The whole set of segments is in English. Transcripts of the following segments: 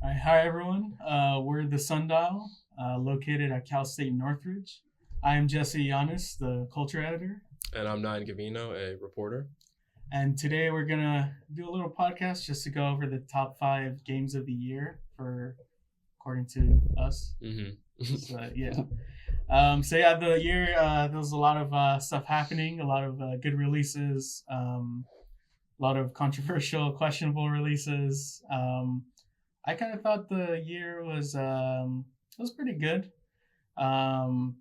Hi everyone. We're the Sundial, located at Cal State Northridge. I am Jesse Yanis, the culture editor, And I'm Nyan Gavino, a reporter. and today we're gonna do a little podcast just to go over the top five games of the year for according to us. hmm So yeah. The year there was a lot of stuff happening, a lot of good releases, a lot of controversial, questionable releases. I kind of thought the year was pretty good.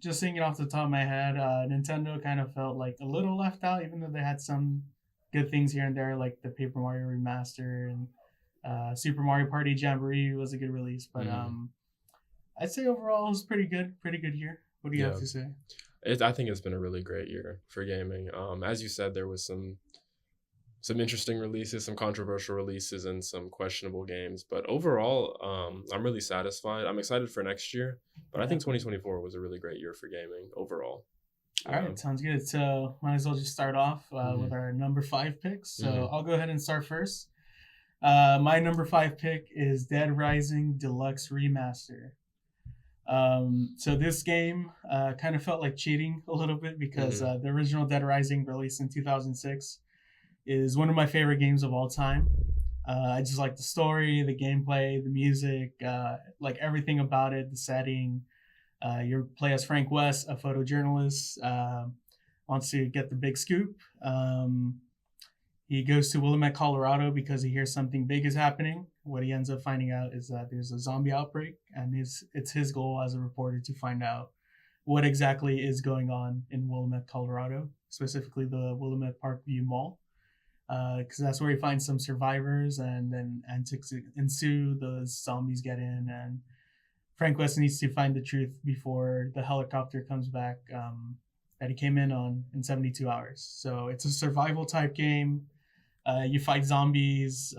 Just thinking off the top of my head, Nintendo kind of felt like a little left out, even though they had some good things here and there, like the Paper Mario remaster and Super Mario Party Jamboree was a good release. But hmm I'd say overall it was pretty good year. What do you have Yeah, to say? I think it's been a really great year for gaming. As you said, there was some interesting releases, some controversial releases, and some questionable games. But overall, I'm really satisfied. I'm excited for next year. But I Yeah. think 2024 was a really great year for gaming overall. All Yeah. right, sounds good. So might as well just start off with hmm our number five picks. So hmm I'll go ahead and start first. My number five pick is Dead Rising Deluxe Remaster. So this game kind of felt like cheating a little bit because hmm the original Dead Rising, released in 2006, is one of my favorite games of all time. I just like the story, the gameplay, the music, like everything about it, the setting. You play as Frank West, a photojournalist, wants to get the big scoop. He goes to Willamette, Colorado because he hears something big is happening. What he ends up finding out is that there's a zombie outbreak, and it's his goal as a reporter to find out what exactly is going on in Willamette, Colorado, specifically the Willamette Parkview Mall, because that's where he finds some survivors, and then antics ensue. The zombies get in, and Frank West needs to find the truth before the helicopter comes back that he came in on in 72 hours. So it's a survival type game. You fight zombies.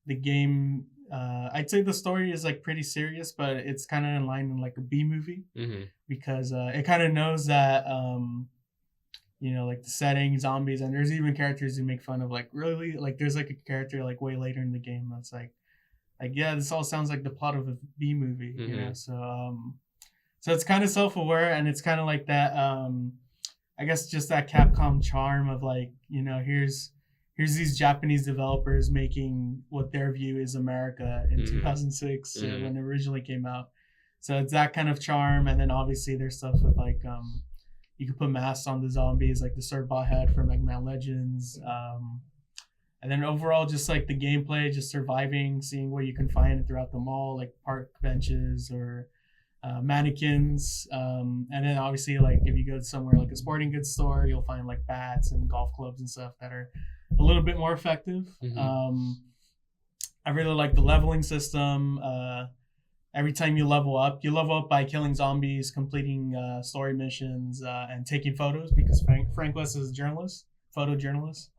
The game, I'd say the story is like pretty serious, but it's kind of in line in like a B movie hmm because it kind of knows that like the setting, zombies, and there's even characters who make fun of like really like there's like a character like way later in the game that's like yeah, this all sounds like the plot of a B movie, hmm so it's kind of self-aware, and it's kind of like that I guess just that Capcom charm of like, here's these Japanese developers making what their view is America in hmm 2006 hmm when it originally came out. So it's that kind of charm, and then obviously there's stuff with like you can put masks on the zombies like the Sirbot head from Mega Man Legends. And then overall, just like the gameplay, just surviving, seeing what you can find throughout the mall, like park benches or mannequins. And then obviously, like if you go to somewhere like a sporting goods store, you'll find like bats and golf clubs and stuff that are a little bit more effective. hmm I really like the leveling system. Every time you level up by killing zombies, completing story missions, and taking photos because Frank West is a journalist, photojournalist.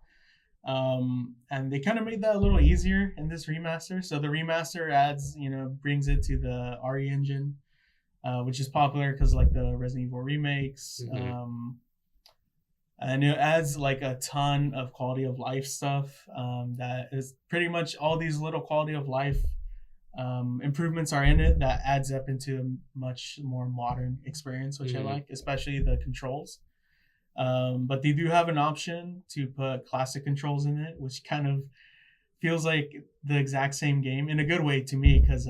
And they kind of made that a little easier in this remaster. So the remaster brings it to the RE engine, which is popular because like the Resident Evil remakes. hmm And it adds like a ton of quality of life stuff. That is pretty much all these little quality of life improvements are in it that adds up into a much more modern experience, which I hmm like, especially the controls. But they do have an option to put classic controls in it, which kind of feels like the exact same game in a good way to me. Because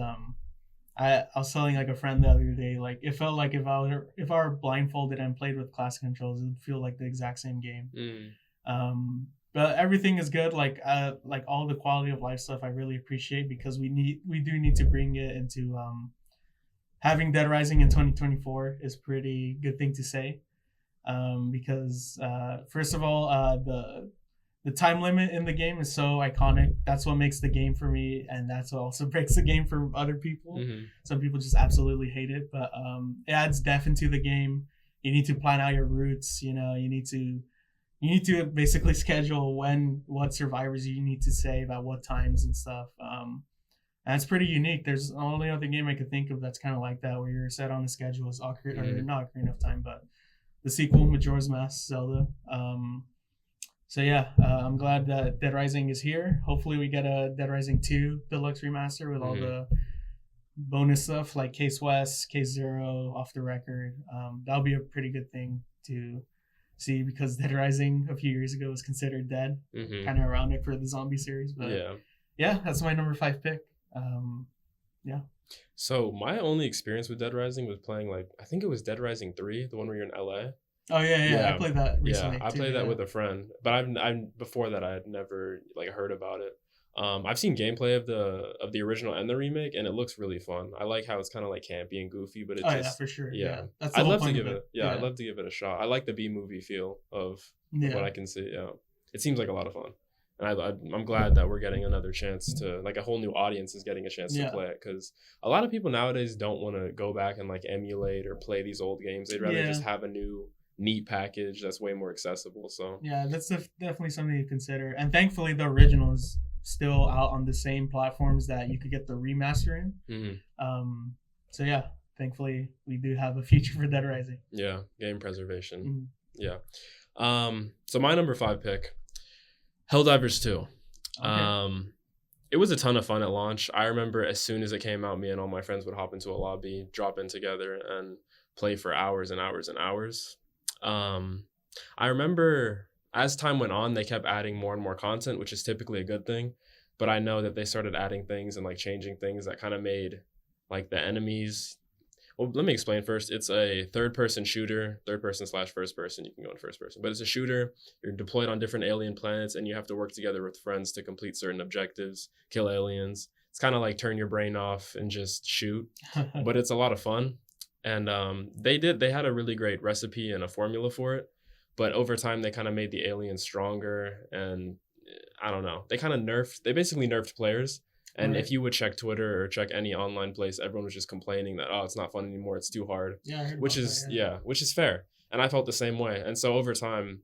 I was telling like a friend the other day, like it felt like if I were blindfolded and played with classic controls, it would feel like the exact same game. hmm But everything is good. Like all the quality of life stuff, I really appreciate because we do need to bring it into having Dead Rising in 2024 is pretty good thing to say because first of all, the time limit in the game is so iconic. That's what makes the game for me, and that's what also breaks the game for other people. hmm Some people just absolutely hate it, but it adds depth into the game. You need to plan out your routes. You need to basically schedule what survivors you need to save at what times and stuff. And it's pretty unique. There's the only other game I could think of that's kind of like that, where you're set on a schedule is Ocarina, or hmm not Ocarina of Time, but the sequel, Majora's Mask Zelda. So yeah, I'm glad that Dead Rising is here. Hopefully we get a Dead Rising 2 deluxe remaster with all the bonus stuff like Case West, Case Zero, Off the Record. That'll be a pretty good thing to see because Dead Rising a few years ago was considered dead. Kind of ironic for the zombie series, but yeah, that's my number 5 pick. Yeah. So my only experience with Dead Rising was playing I think it was Dead Rising 3, the one where you're in LA. Oh yeah. I played that recently. Yeah, I played that with a friend, but I've before that I had never heard about it. I've seen gameplay of the original and the remake, and it looks really fun. I like how it's kind of campy and goofy, but yeah, for sure. Yeah, that's I'd love to give it. Yeah, I'd love to give it a shot. I like the B movie feel of what I can see. Yeah, it seems like a lot of fun, and I'm glad that we're getting another chance to a whole new audience is getting a chance to play it, because a lot of people nowadays don't want to go back and emulate or play these old games. They'd rather just have a new neat package that's way more accessible. So yeah, that's definitely something to consider. And thankfully the original is still out on the same platforms that you could get the remaster in. So yeah, thankfully we do have a future for Dead Rising. Yeah, game preservation. Yeah. So my number 5 pick, Helldivers 2. Okay. It was a ton of fun at launch. I remember as soon as it came out, me and all my friends would hop into a lobby, drop in together, and play for hours and hours and hours. I remember as time went on, they kept adding more and more content, which is typically a good thing. But I know that they started adding things and changing things that kind of made the enemies. Well, let me explain first. It's a third-person shooter, third-person/first person. You can go in first person, but it's a shooter. You're deployed on different alien planets, and you have to work together with friends to complete certain objectives, kill aliens. It's kind of turn your brain off and just shoot, but it's a lot of fun. And they had a really great recipe and a formula for it, but over time they kind of made the aliens stronger, and I don't know, they basically nerfed players. And if you would check Twitter or check any online place, everyone was just complaining that it's not fun anymore, it's too hard. Which is fair. And I felt the same way. And so over time,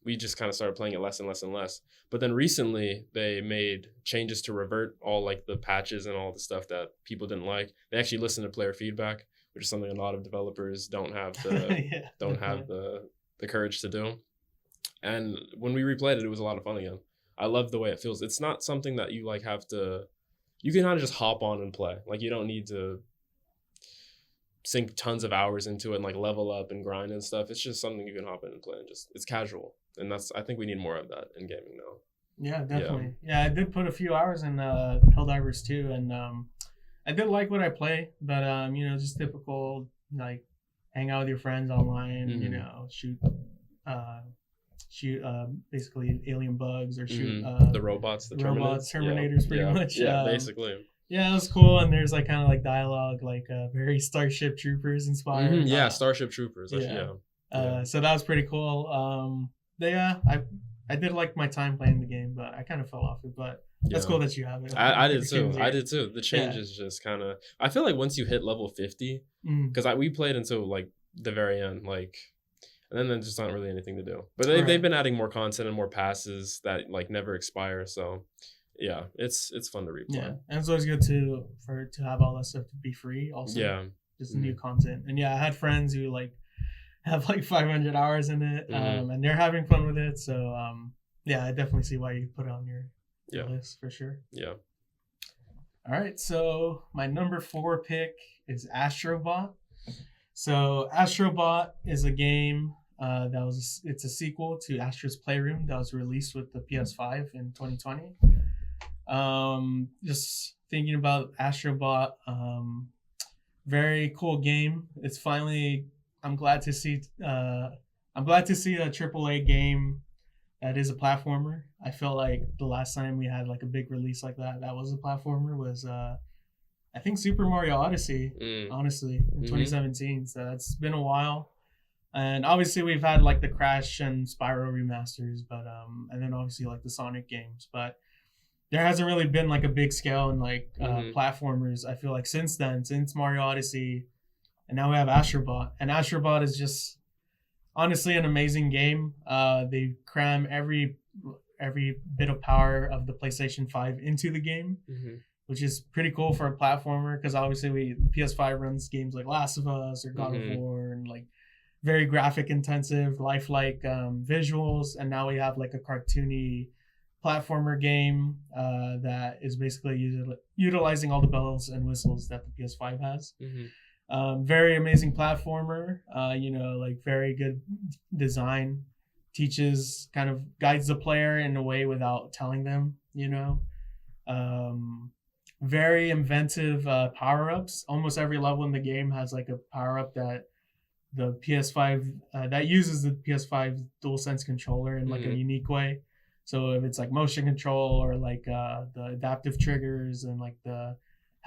we just kind of started playing it less and less and less. But then recently they made changes to revert all the patches and all the stuff that people didn't like. They actually listened to player feedback, which is something a lot of developers don't have the courage to do. And when we replayed it, it was a lot of fun again. I love the way it feels. It's not something that you have to. You can kind of just hop on and play. You don't need to sink tons of hours into it and level up and grind and stuff. It's just something you can hop in and play, and it's casual. And I think we need more of that in gaming now. Yeah, definitely. Yeah, I did put a few hours in Helldivers 2, and I did like what I play, but just typical hang out with your friends online, shoot basically alien bugs or shoot the robots, Terminators pretty much. Yeah, basically. Yeah, it was cool, and there's kind of dialogue, very Starship Troopers inspired. Yeah, Starship Troopers. So that was pretty cool. I did like my time playing the game, but I kind of fell off it. But that's cool that you have it. I did too. The change is just kind of. I feel once you hit level 50, because we played until the very end, and then there's just not really anything to do. But they've been adding more content and more passes that never expire. So yeah, it's fun to replay. Yeah, and it's always good to have all that stuff to be free. Also, just new content. And I had friends who have 500 hours in it, and they're having fun with it. So I definitely see why you put it on your list for sure. Yeah. All right, so my number 4 pick is Astrobot. So Astrobot is a game it's a sequel to Astro's Playroom that was released with the PS5 in 2020. Just thinking about Astrobot, very cool game. It's finally I'm glad to see a AAA game that is a platformer. I feel the last time we had a big release like that was a platformer was I think Super Mario Odyssey, honestly, in 2017. So it's been a while. And obviously we've had the Crash and Spyro remasters, but and then obviously the Sonic games, but there hasn't really been a big scale in platformers. I feel since Mario Odyssey, and now we have Astrobot, and Astrobot is just honestly an amazing game. They cram every bit of power of the PlayStation 5 into the game, which is pretty cool for a platformer, because obviously PS5 runs games like Last of Us or God of War and very graphic intensive, lifelike visuals, and now we have like a cartoony platformer game that is basically utilizing all the bells and whistles that the PS5 has. Very amazing platformer. Like very good design. Teaches, kind of guides the player in a way without telling them. Very inventive power ups. Almost every level in the game has like a power up that the PS5 that uses the PS5 DualSense controller in like a unique way. So if it's like motion control or like the adaptive triggers and like the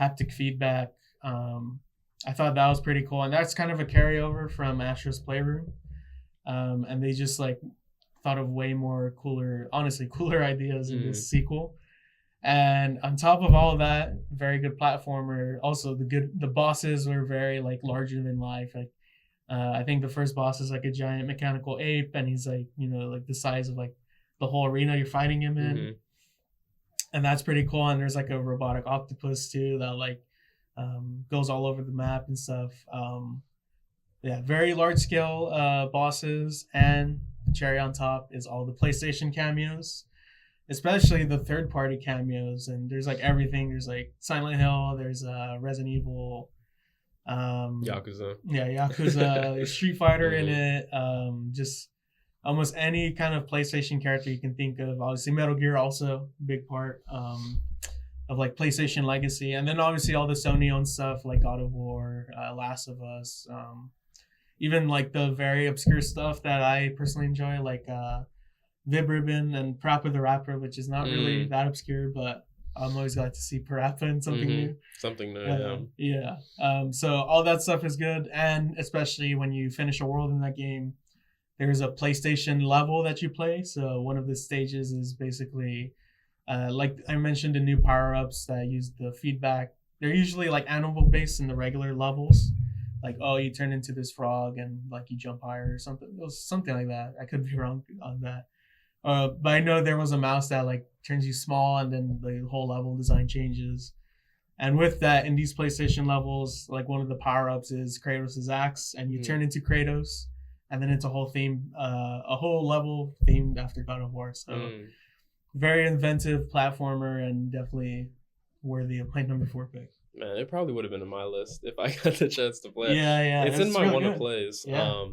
haptic feedback, I thought that was pretty cool. And that's kind of a carryover from Astro's Playroom. And they just like thought of way more cooler ideas in this sequel. And on top of all of that, very good platformer. Also, the bosses were very like larger than life. Like I think the first boss is like a giant mechanical ape, and he's like like the size of like the whole arena you're fighting him in, and that's pretty cool. And there's like a robotic octopus too that like goes all over the map and stuff. Very large scale bosses, and the cherry on top is all the PlayStation cameos, especially the third party cameos. And there's like everything. There's like Silent Hill. There's Resident Evil. Yakuza. There's Street Fighter in it. Just almost any kind of PlayStation character you can think of. Obviously, Metal Gear also big part of like PlayStation legacy, and then obviously all the Sony owned stuff like God of War, Last of Us, even like the very obscure stuff that I personally enjoy, like Vib Ribbon and Parappa the Rapper, which is not really that obscure, but I'm always glad to see Parappa in something new. Something new, So all that stuff is good, and especially when you finish a world in that game, there's a PlayStation level that you play. So one of the stages is basically, like I mentioned, the new power-ups that use the feedback. They're usually like animal-based in the regular levels. Like, oh, you turn into this frog and like you jump higher or something. It was something like that. I could be wrong on that. But I know there was a mouse that like turns you small, and then the whole level design changes. And with that, in these PlayStation levels, like one of the power-ups is Kratos' axe, and you turn into Kratos, and then it's a whole level themed after God of War. So very inventive platformer, and definitely worthy of my number 4 pick. Man, it probably would have been on my list if I got the chance to play it. Yeah. It's in my really one of plays. Yeah.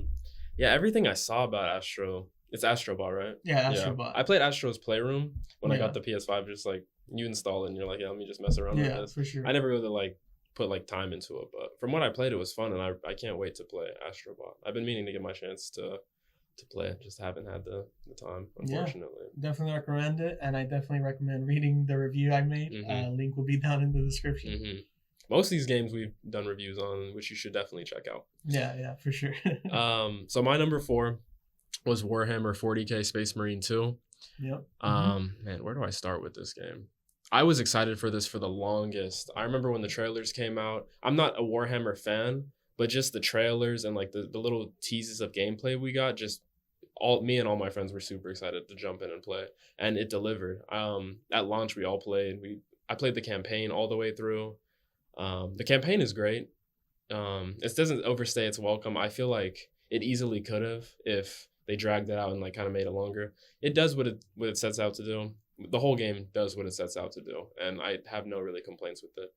Everything I saw about Astro, it's Astrobot, right? Yeah, Astrobot. I played Astro's Playroom when I got the PS5. Just like you install it and you're like, let me just mess around with this. For sure. I never really like put like time into it, but from what I played, it was fun, and I can't wait to play Astrobot. I've been meaning to get my chance to play it, just haven't had the time, unfortunately. Definitely recommend it, and I definitely recommend reading the review I made. Link will be down in the description. Most of these games we've done reviews on, which you should definitely check out. Yeah, for sure. So my number 4 was Warhammer 40K Space Marine 2. Yep. Man, where do I start with this game? I was excited for this for the longest. I remember when the trailers came out. I'm not a Warhammer fan, but just the trailers and like the little teases of gameplay we got, me and all my friends were super excited to jump in and play, and it delivered. At launch, we all played. I played the campaign all the way through. The campaign is great. It doesn't overstay its welcome. I feel like it easily could have if they dragged it out and like kind of made it longer. It does what it sets out to do. The whole game does what it sets out to do, and I have no really complaints with it.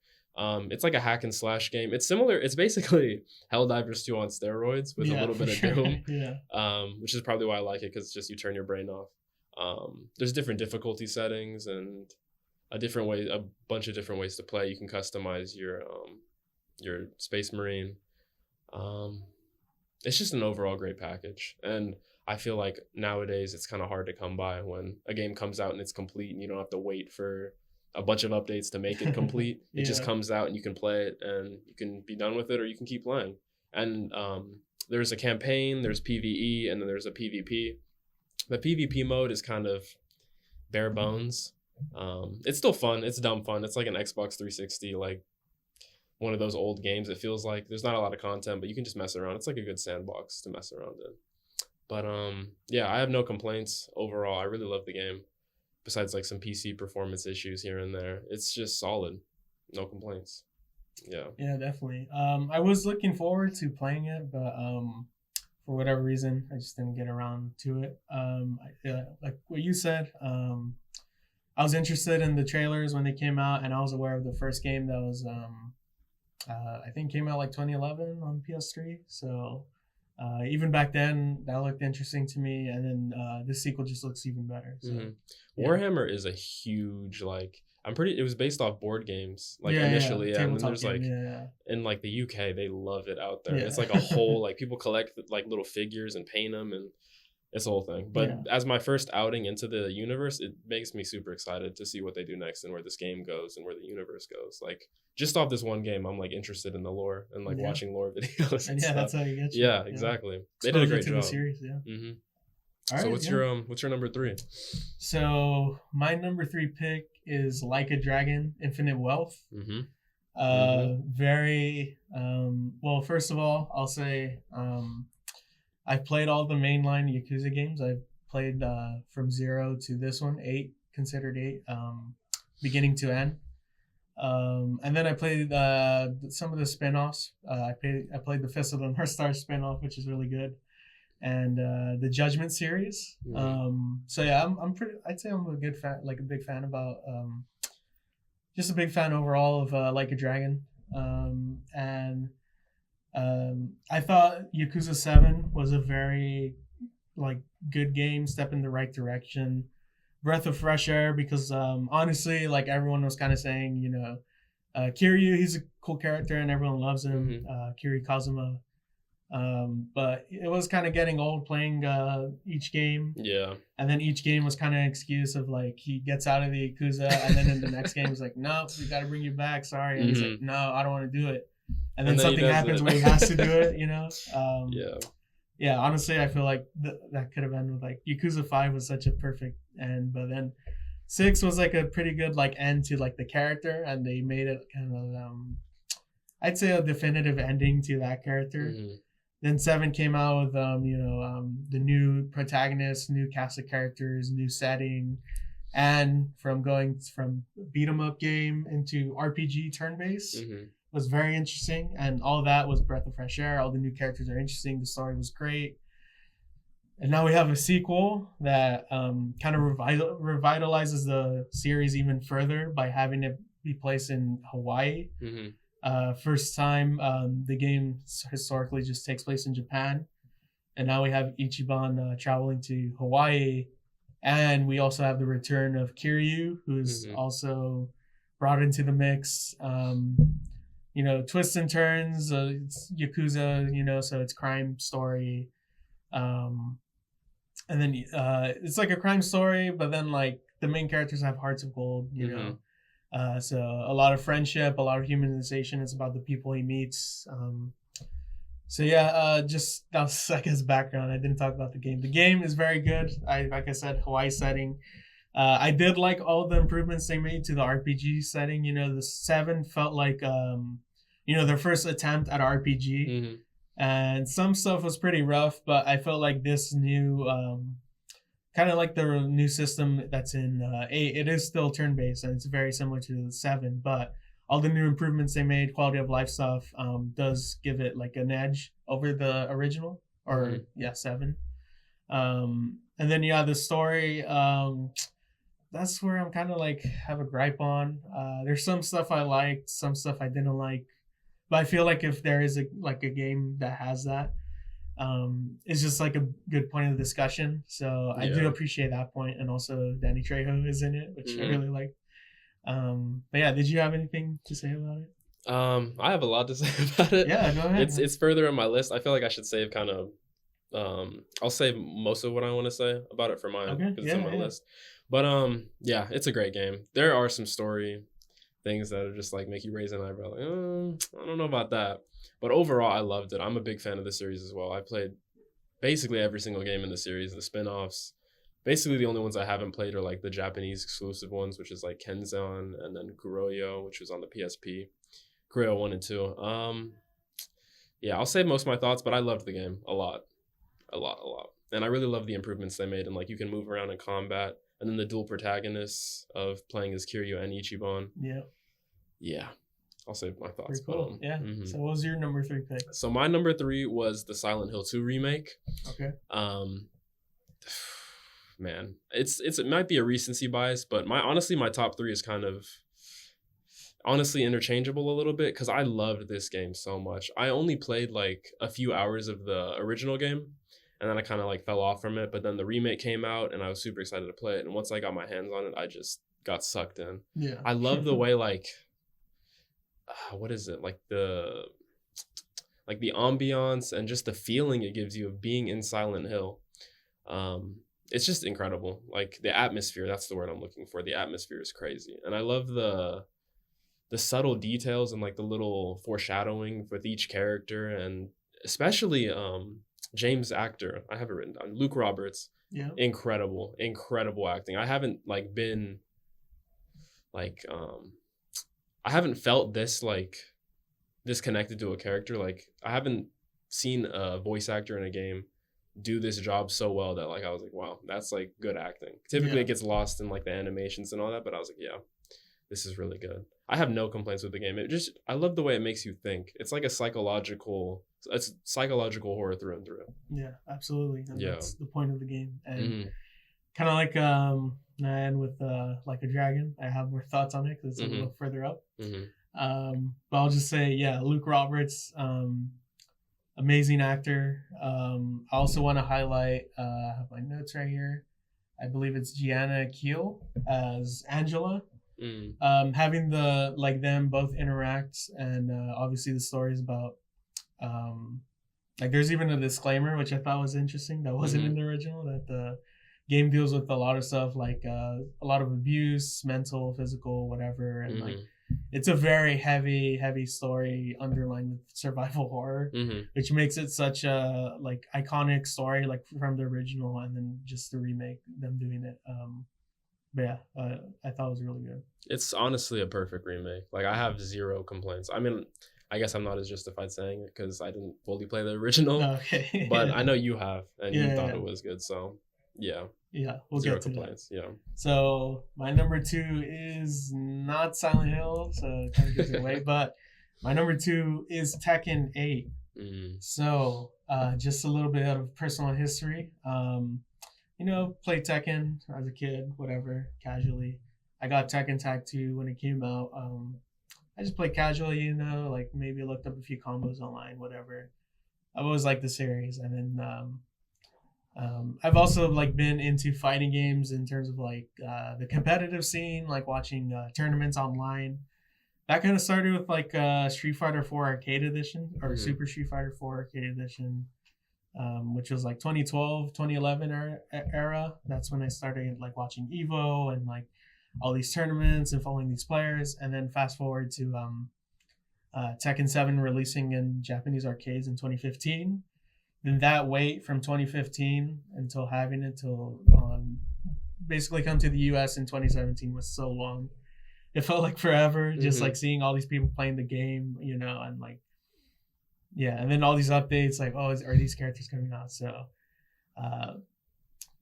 It's like a hack and slash game. It's similar. It's basically Helldivers 2 on steroids with a little bit of Doom. Which is probably why I like it, because it's just you turn your brain off. There's different difficulty settings and a bunch of different ways to play. You can customize your Space Marine. It's just an overall great package, and I feel like nowadays it's kind of hard to come by when a game comes out and it's complete and you don't have to wait for a bunch of updates to make it complete. It just comes out and you can play it and you can be done with it, or you can keep playing. And there's a campaign, there's PvE, and then there's a PvP. The PvP mode is kind of bare bones. It's still fun. It's dumb fun. It's like an Xbox 360, like one of those old games. It feels like there's not a lot of content, but you can just mess around. It's like a good sandbox to mess around in. But I have no complaints overall. I really love the game. Besides like some PC performance issues here and there, it's just solid. No complaints. Yeah, definitely. I was looking forward to playing it, but for whatever reason, I just didn't get around to it. Like what you said, I was interested in the trailers when they came out, and I was aware of the first game that was, I think, came out like 2011 on PS3. So even back then, that looked interesting to me, and then this sequel just looks even better. So, Warhammer is a huge it was based off board games initially, and then there's in like the UK they love it out there. It's like a whole people collect like little figures and paint them, and it's a whole thing. But as my first outing into the universe, it makes me super excited to see what they do next and where this game goes and where the universe goes. Like just off this one game, I'm like interested in the lore and like watching lore videos. And that's how you get you. Yeah, exactly. They did a great job. The series, All so right, what's your number 3? So my number 3 pick is Like a Dragon, Infinite Wealth. Very well. First of all, I'll say I've played all the mainline Yakuza games. I've played from 0 to this one, 8, considered 8, beginning to end. And then I played some of the spin-offs. I played the Fist of the North Star spin-off, which is really good, and the Judgment series. So yeah, I'd say I'm a good fan, like a big fan about just a big fan overall of Like a Dragon. And I thought Yakuza 7 was a very good game, step in the right direction, breath of fresh air, because honestly, like everyone was kind of saying, Kiryu, he's a cool character and everyone loves him, Kiryu Kazuma. But it was kind of getting old playing each game. Yeah. And then each game was kind of an excuse of like he gets out of the Yakuza and then in the next game he's like, no, we got to bring you back. Sorry. And he's like, no, I don't want to do it. And then something happens where he has to do it, Yeah, honestly, I feel like that could have ended with like Yakuza 5 was such a perfect end, but then 6 was like a pretty good end to like the character, and they made it kind of I'd say a definitive ending to that character. Then 7 came out with the new protagonist, new cast of characters, new setting, and from going from beat 'em up game into RPG turn based. Was very interesting, and all that was breath of fresh air. All the new characters are interesting. The story was great, and now we have a sequel that kind of revitalizes the series even further by having it be placed in Hawaii. First time the game historically just takes place in Japan, and now we have Ichiban traveling to Hawaii, and we also have the return of Kiryu, who's also brought into the mix. Twists and turns. It's Yakuza, so it's crime story. And then it's like a crime story, but then like the main characters have hearts of gold, so a lot of friendship, a lot of humanization. It's about the people he meets. Just that was like his background. I didn't talk about the game. The game is very good. Like I said, Hawaii setting. I did like all the improvements they made to the RPG setting. The 7 felt like their first attempt at RPG, and some stuff was pretty rough. But I felt like this new, kind of like the new system that's in 8. It is still turn based, and it's very similar to the 7. But all the new improvements they made, quality of life stuff, does give it like an edge over the original, or 7. And then the story. That's where I'm kind of like have a gripe on. There's some stuff I liked, some stuff I didn't like, but I feel like if there is a game that has that, it's just like a good point of discussion. So I do appreciate that point, and also Danny Trejo is in it, which I really like. But yeah, did you have anything to say about it? I have a lot to say about it. Yeah, go ahead. It's further on my list. I feel like I should save kind of. I'll save most of what I want to say about it for mine because it's on my list. But it's a great game. There are some story things that are just like make you raise an eyebrow. Like, I don't know about that. But overall, I loved it. I'm a big fan of the series as well. I played basically every single game in the series, the spin-offs. Basically, the only ones I haven't played are like the Japanese exclusive ones, which is like Kenzan and then Kuroyo, which was on the PSP. Kuroyo 1 and 2. I'll save most of my thoughts, but I loved the game a lot. And I really love the improvements they made, and like you can move around in combat, and then the dual protagonists of playing as Kiryu and Ichiban. Yeah, I'll save my thoughts. Pretty cool. Yeah. So what was your number 3 pick? So my number 3 was the Silent Hill 2 remake. Okay. Man, it might be a recency bias, but my top 3 is kind of honestly interchangeable a little bit because I loved this game so much. I only played like a few hours of the original game, and then I kind of like fell off from it. But then the remake came out, and I was super excited to play it. And once I got my hands on it, I just got sucked in. Yeah. I love the way like what is it, like the ambiance and just the feeling it gives you of being in Silent Hill. It's just incredible. Like the atmosphere, that's the word I'm looking for. The atmosphere is crazy, and I love the subtle details and like the little foreshadowing with each character, and especially James' actor. I have it written down. Luke Roberts. Yeah. Incredible acting. I haven't like been like I haven't felt this connected to a character. Like I haven't seen a voice actor in a game do this job so well that like I was like, wow, that's like good acting. Typically it gets lost in like the animations and all that, but I was like, yeah, this is really good. I have no complaints with the game. I love the way it makes you think. It's like a psychological horror through and through. Yeah, absolutely. And that's the point of the game. And kind of like and with Like a Dragon, I have more thoughts on it because it's a little further up. But I'll just say, yeah, Luke Roberts, amazing actor. I also want to highlight, I have my notes right here. I believe it's Gianna Keel as Angela. Having them both interact, and obviously the stories about like there's even a disclaimer which I thought was interesting that wasn't in the original, that the game deals with a lot of stuff like a lot of abuse, mental, physical, whatever, and like it's a very heavy story underlined with survival horror, which makes it such a like iconic story like from the original, and then just the remake, them doing it. But yeah, I thought it was really good. It's honestly a perfect remake. Like I have zero complaints. I mean, I guess I'm not as justified saying it because I didn't fully play the original. Okay. But I know you have, and you thought it was good. So yeah. Yeah, we'll zero get to complaints. that. Yeah. So my number 2 is not Silent Hill, so it kind of gives it away. But my number 2 is Tekken 8. So just a little bit of personal history. Played Tekken as a kid, whatever, casually. I got Tekken Tag 2 when it came out. I just played casually, like maybe looked up a few combos online, whatever. I always liked the series. And then I've also like been into fighting games in terms of like the competitive scene, like watching tournaments online. That kind of started with like Street Fighter 4 Arcade Edition or Super Street Fighter 4 Arcade Edition. Which was like 2012, 2011 era. That's when I started like watching Evo and like all these tournaments and following these players. And then fast forward to Tekken 7 releasing in Japanese arcades in 2015. Then that wait from 2015 until having it till basically come to the US in 2017 was so long. It felt like forever, just like seeing all these people playing the game, and like, yeah, and then all these updates, like, are these characters coming out? So,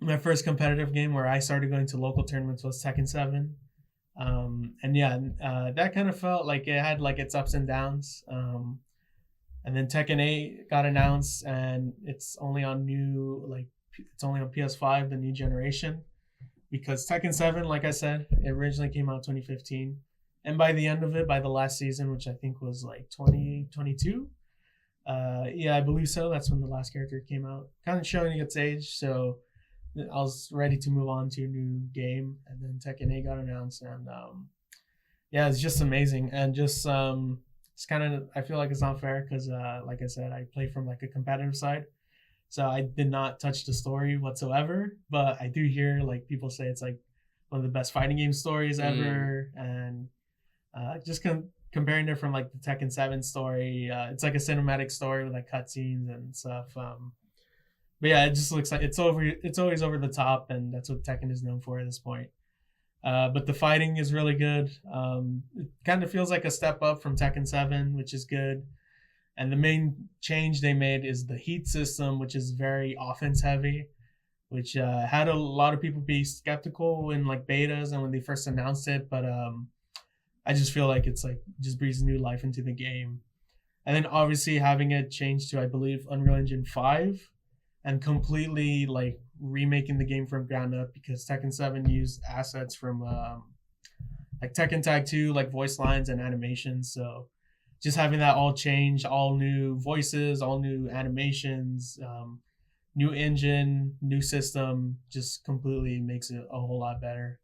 my first competitive game where I started going to local tournaments was Tekken 7. That kind of felt like it had like its ups and downs. And then Tekken 8 got announced, and it's only on PS5, the new generation, because Tekken 7, like I said, it originally came out 2015. And by the end of it, by the last season, which I think was like 2022, I believe so. That's when the last character came out, kind of showing its age. So I was ready to move on to a new game, and then Tekken 8 got announced, and it's just amazing. And just it's kind of, I feel like it's not fair because like I said, I play from like a competitive side, so I did not touch the story whatsoever. But I do hear like people say it's like one of the best fighting game stories ever, and just comparing it from like the Tekken 7 story, it's like a cinematic story with like cutscenes and stuff. But yeah, it just looks like it's always over the top, and that's what Tekken is known for at this point. But the fighting is really good. It kind of feels like a step up from Tekken 7, which is good. And the main change they made is the heat system, which is very offense heavy, which had a lot of people be skeptical in like betas and when they first announced it. But I just feel like it's like just breathes new life into the game. And then obviously having it changed to, I believe, Unreal Engine 5 and completely like remaking the game from ground up, because Tekken 7 used assets from like Tekken Tag 2, like voice lines and animations. So just having that all change, all new voices, all new animations, new engine, new system, just completely makes it a whole lot better.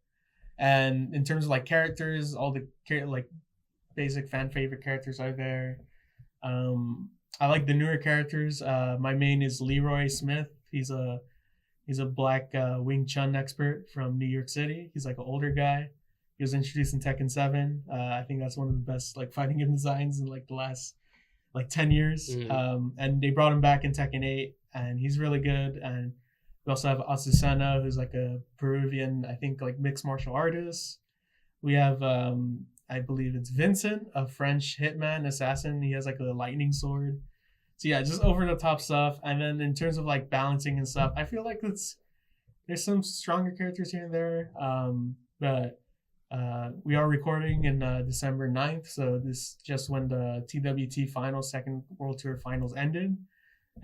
And in terms of like characters, all the like basic fan favorite characters are there. I like the newer characters. My main is Leroy Smith. He's a black Wing Chun expert from New York City. He's like an older guy. He was introduced in Tekken 7. I think that's one of the best like fighting game designs in like the last like 10 years. And they brought him back in Tekken 8, and he's really good. And we also have Azucena, who's like a Peruvian, I think, like mixed martial artist. We have I believe it's Vincent, a French hitman assassin. He has like a lightning sword. So yeah, just over the top stuff. And then in terms of like balancing and stuff, I feel like there's some stronger characters here and there. But we are recording in December 9th. So this just when the TWT finals, second World Tour finals ended.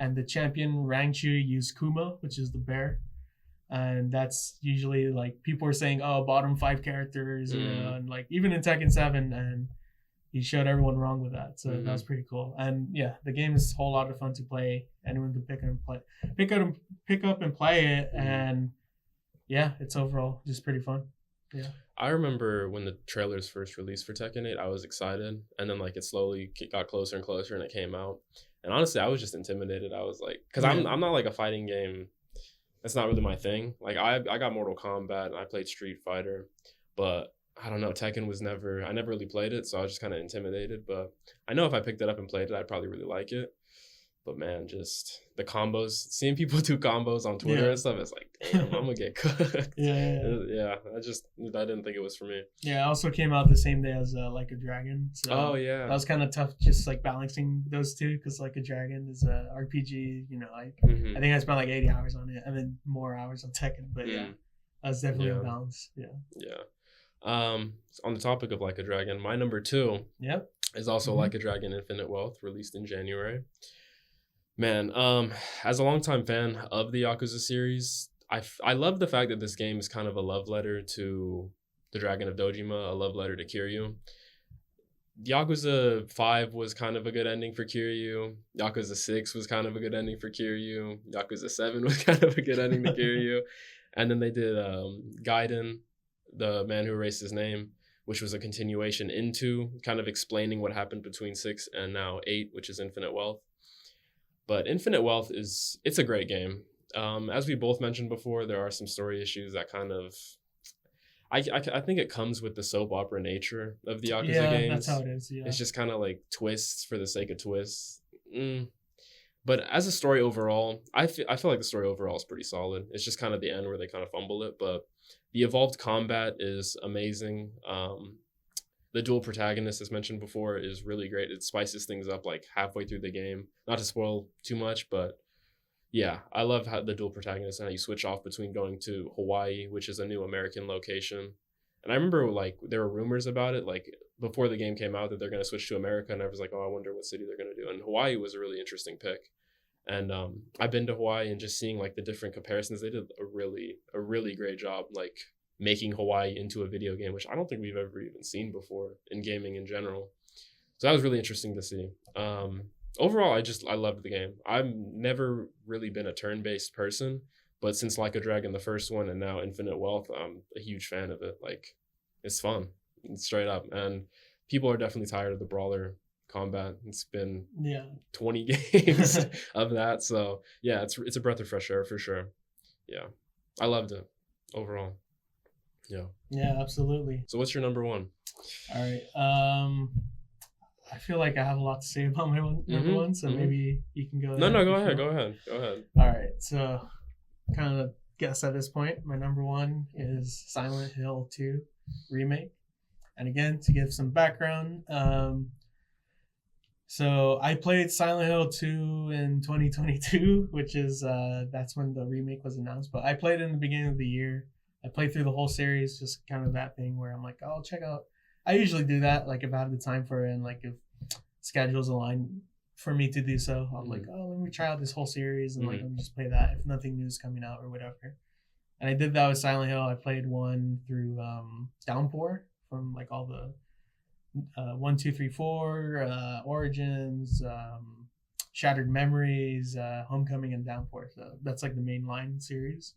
And the champion Rangchu used Kuma, which is the bear. And that's usually like people are saying, oh, bottom 5 characters, you know, and like even in Tekken 7, and he showed everyone wrong with that. So that was pretty cool. And yeah, the game is a whole lot of fun to play. Anyone can pick up and play it. And yeah, it's overall just pretty fun. Yeah. I remember when the trailers first released for Tekken 8, I was excited, and then like it slowly got closer and closer, and it came out. And honestly, I was just intimidated. I was like, because I'm not like a fighting game. That's not really my thing. Like I got Mortal Kombat and I played Street Fighter, but I don't know. Tekken was I never really played it, so I was just kind of intimidated. But I know if I picked it up and played it, I'd probably really like it. But man, just the combos, seeing people do combos on Twitter and stuff, it's like, damn, I'm gonna get cooked. Yeah. I didn't think it was for me. Yeah, it also came out the same day as Like a Dragon. So that was kind of tough, just like balancing those two, because Like a Dragon is a RPG. You know, like I think I spent like 80 hours on it, and then more hours on Tekken. But yeah, that's definitely a balance. Yeah. On the topic of Like a Dragon, my number 2 is also Like a Dragon Infinite Wealth, released in January. Man, as a longtime fan of the Yakuza series, I love the fact that this game is kind of a love letter to the Dragon of Dojima, a love letter to Kiryu. Yakuza 5 was kind of a good ending for Kiryu. Yakuza 6 was kind of a good ending for Kiryu. Yakuza 7 was kind of a good ending to Kiryu. And then they did Gaiden, the man who erased his name, which was a continuation into kind of explaining what happened between 6 and now 8, which is Infinite Wealth. But Infinite Wealth it's a great game. As we both mentioned before, there are some story issues that kind of, I think it comes with the soap opera nature of the Yakuza games. That's how it is. Yeah. It's just kind of like twists for the sake of twists. But as a story overall, I feel like the story overall is pretty solid. It's just kind of the end where they kind of fumble it. But the evolved combat is amazing. The dual protagonist, as mentioned before, is really great. It spices things up like halfway through the game. Not to spoil too much, but yeah, I love how the dual protagonist and how you switch off between going to Hawaii, which is a new American location. And I remember like there were rumors about it, like before the game came out, that they're going to switch to America, and I was like, oh, I wonder what city they're going to do. And Hawaii was a really interesting pick. And I've been to Hawaii, and just seeing like the different comparisons, they did a really great job, like making Hawaii into a video game, which I don't think we've ever even seen before in gaming in general. So that was really interesting to see. Overall, I loved the game. I've never really been a turn-based person, but since Like a Dragon, the first one, and now Infinite Wealth, I'm a huge fan of it. Like, it's fun, straight up. And people are definitely tired of the brawler combat. It's been 20 games of that. So yeah, it's a breath of fresh air for sure. Yeah, I loved it overall. Yeah, absolutely. So what's your number 1? All right. I feel like I have a lot to say about my number 1, so maybe you can go. No, go ahead. All right. So, kind of guess at this point, my number 1 is Silent Hill 2 remake. And again, to give some background, so I played Silent Hill 2 in 2022, which is that's when the remake was announced. But I played it in the beginning of the year. I played through the whole series, just kind of that thing where I'm like, oh, I'll check out I usually do that, like if I have the time for it and like if schedules align for me to do so. I'm like, oh, let me try out this whole series and like let me just play that if nothing new is coming out or whatever. And I did that with Silent Hill. I played one through Downpour from like all the 1, 2, 3, 4, Origins, Shattered Memories, Homecoming, and Downpour. So that's like the main line series.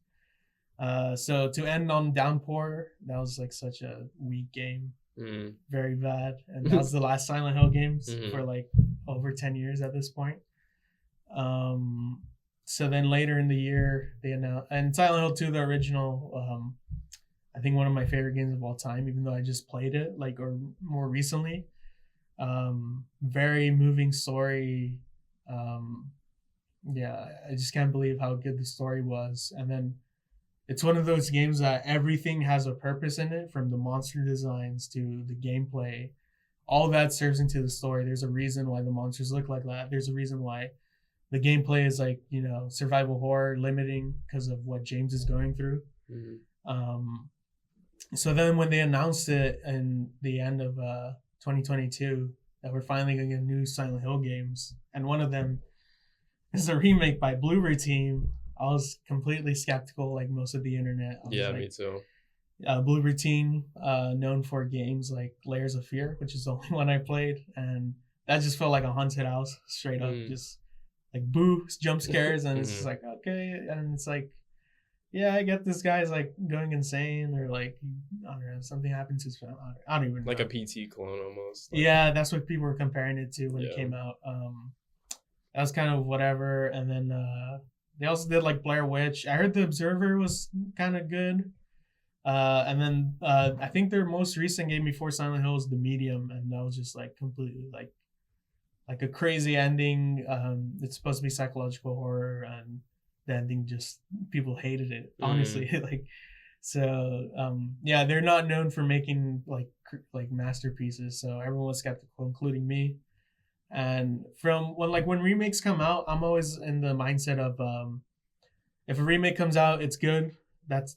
So to end on Downpour, that was like such a weak game. Very bad. And that was the last Silent Hill games for like over 10 years at this point. So then later in the year, they announced, and Silent Hill 2, the original, I think one of my favorite games of all time, even though I just played it like or more recently. Very moving story. Yeah, I just can't believe how good the story was. And then it's one of those games that everything has a purpose in it, from the monster designs to the gameplay. All that serves into the story. There's a reason why the monsters look like that. There's a reason why the gameplay is like, you know, survival horror limiting because of what James is going through. So then when they announced it in the end of 2022 that we're finally going to get new Silent Hill games, and one of them is a remake by Bloober Team, I was completely skeptical, like most of the internet. Yeah, like, me too. Bloober Team, known for games like Layers of Fear, which is the only one I played, and that just felt like a haunted house, straight up, just like boo, jump scares, and it's just like, okay, and it's like, yeah, I get this guy's like going insane, or like, I don't know, something happens to his family. I don't even know. Like a PT clone almost. Like, yeah, that's what people were comparing it to when it came out. That was kind of whatever, and then they also did like Blair Witch. I heard The Observer was kind of good. And then I think their most recent game before Silent Hill was The Medium, and that was just like completely like a crazy ending. It's supposed to be psychological horror, and the ending just people hated it, honestly. Like, so yeah, they're not known for making like masterpieces, so everyone was skeptical, including me. And from when remakes come out, I'm always in the mindset of if a remake comes out, it's good.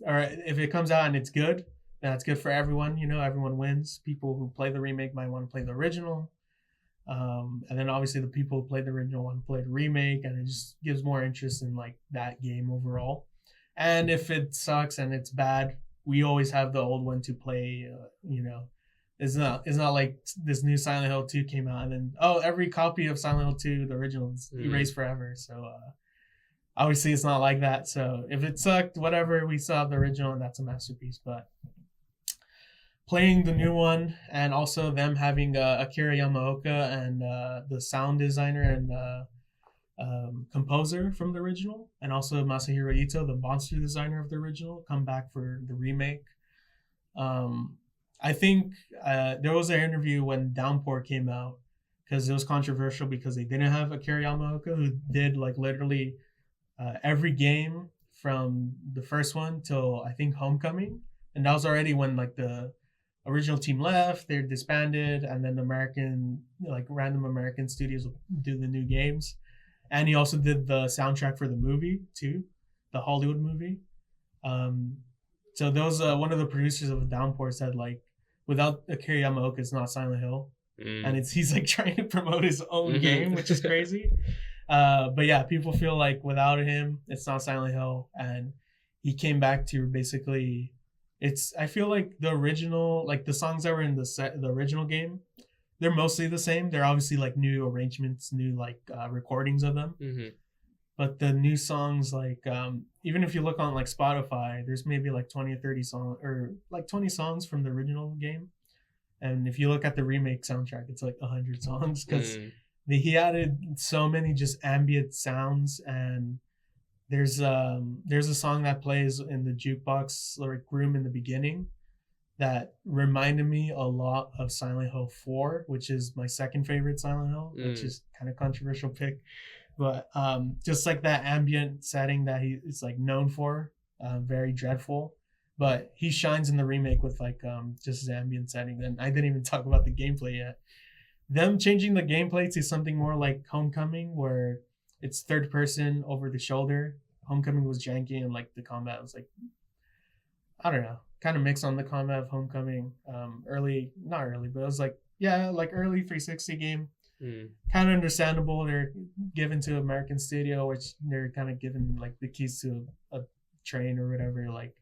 Or if it comes out and it's good, then it's good for everyone. You know, everyone wins. People who play the remake might want to play the original, and then obviously the people who play the original want to play the remake, and it just gives more interest in like that game overall. And if it sucks and it's bad, we always have the old one to play. You know, it's not like this new Silent Hill 2 came out and then every copy of Silent Hill 2, the original, is erased forever. So obviously it's not like that. So if it sucked, whatever, we still have the original, and that's a masterpiece. But playing the new one, and also them having Akira Yamaoka and the sound designer and composer from the original, and also Masahiro Ito, the monster designer of the original, come back for the remake. I think there was an interview when Downpour came out, because it was controversial because they didn't have Akira Yamaoka, who did like literally every game from the first one till I think Homecoming, and that was already when like the original team left, they're disbanded, and then random American studios will do the new games. And he also did the soundtrack for the movie too, the Hollywood movie. So those one of the producers of Downpour said like, without Akira Yamaoka, it's not Silent Hill, and he's like trying to promote his own game, which is crazy. But yeah, people feel like without him, it's not Silent Hill, and he came back to basically. I feel like the original, like the songs that were in the original game, they're mostly the same. They're obviously like new arrangements, new like recordings of them. But the new songs, like even if you look on like Spotify, there's maybe like 20 or 30 songs, or like 20 songs from the original game. And if you look at the remake soundtrack, it's like 100 songs, because he added so many just ambient sounds. And there's a song that plays in the jukebox lyric room in the beginning that reminded me a lot of Silent Hill 4, which is my second favorite Silent Hill, which is kind of controversial pick. But just like that ambient setting that he is like known for, very dreadful. But he shines in the remake with like just his ambient setting. And I didn't even talk about the gameplay yet. Them changing the gameplay to something more like Homecoming, where it's third person over the shoulder. Homecoming was janky, and like the combat was like, I don't know. kind of mixed on the combat of Homecoming. Not early, but it was like, yeah, like early 360 game. Kind of understandable. They're given to American Studio, which they're kind of given like the keys to a train or whatever. Like,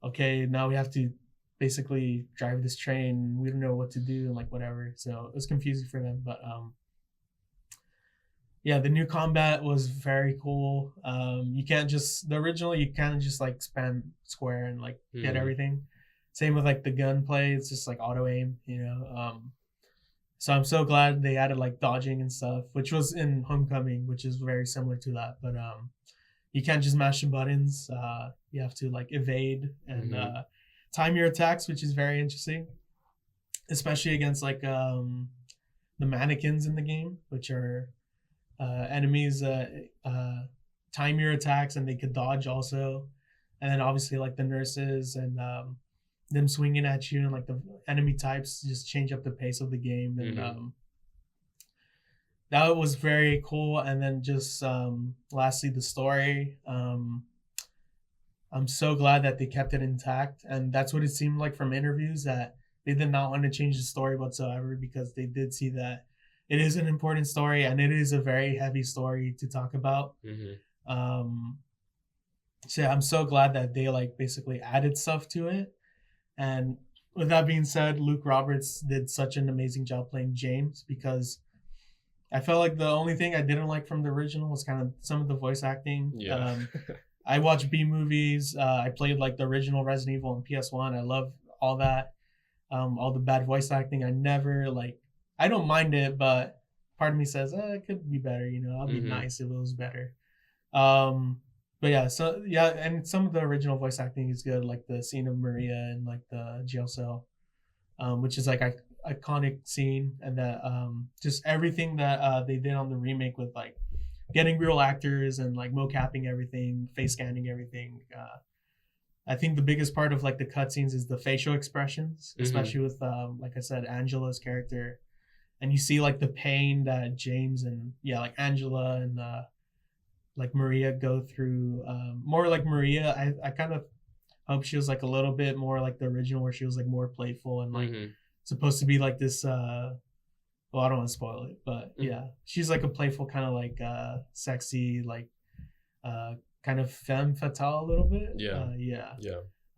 okay, now we have to basically drive this train. We don't know what to do and like whatever. So it was confusing for them. But yeah, the new combat was very cool. You can't just the original. You kind of just like spam square and like get everything. Same with like the gunplay. It's just like auto aim. So I'm so glad they added like dodging and stuff, which was in Homecoming, which is very similar to that. But you can't just mash the buttons. You have to like evade and time your attacks, which is very interesting, especially against like the mannequins in the game, which are enemies. Time your attacks and they could dodge also, and then obviously like the nurses and them swinging at you and like the enemy types just change up the pace of the game. And that was very cool. And then just lastly, the story. I'm so glad that they kept it intact, and that's what it seemed like from interviews, that they did not want to change the story whatsoever, because they did see that it is an important story and it is a very heavy story to talk about. So yeah, I'm so glad that they like basically added stuff to it. And with that being said, Luke Roberts did such an amazing job playing James, because I felt like the only thing I didn't like from the original was kind of some of the voice acting. Yeah. I watch B movies. I played like the original Resident Evil on PS1. I love all that. All the bad voice acting. I don't mind it, but part of me says, it could be better. I'd be nice if it was better. But yeah, and some of the original voice acting is good, like the scene of Maria and like the jail cell, which is like iconic scene, and that just everything that they did on the remake with like getting real actors and like mocapping everything, face scanning everything. I think the biggest part of like the cutscenes is the facial expressions, especially with like I said, Angela's character, and you see like the pain that James and like Angela and like Maria go through. More like Maria, I kind of hope she was like a little bit more like the original, where she was like more playful and like supposed to be like this well, I don't want to spoil it, but yeah, she's like a playful kind of like sexy, like kind of femme fatale a little bit. But yeah,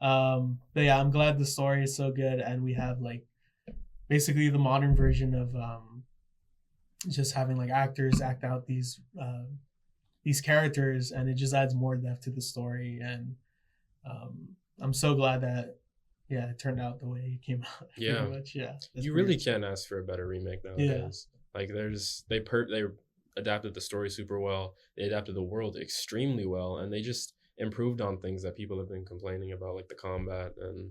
I'm glad the story is so good, and we have like basically the modern version of just having like actors act out these characters, and it just adds more depth to the story. And I'm so glad that it turned out the way it came out. Yeah, pretty much. Yeah, you really can't ask for a better remake nowadays. Like they adapted the story super well. They adapted the world extremely well, and they just improved on things that people have been complaining about, like the combat and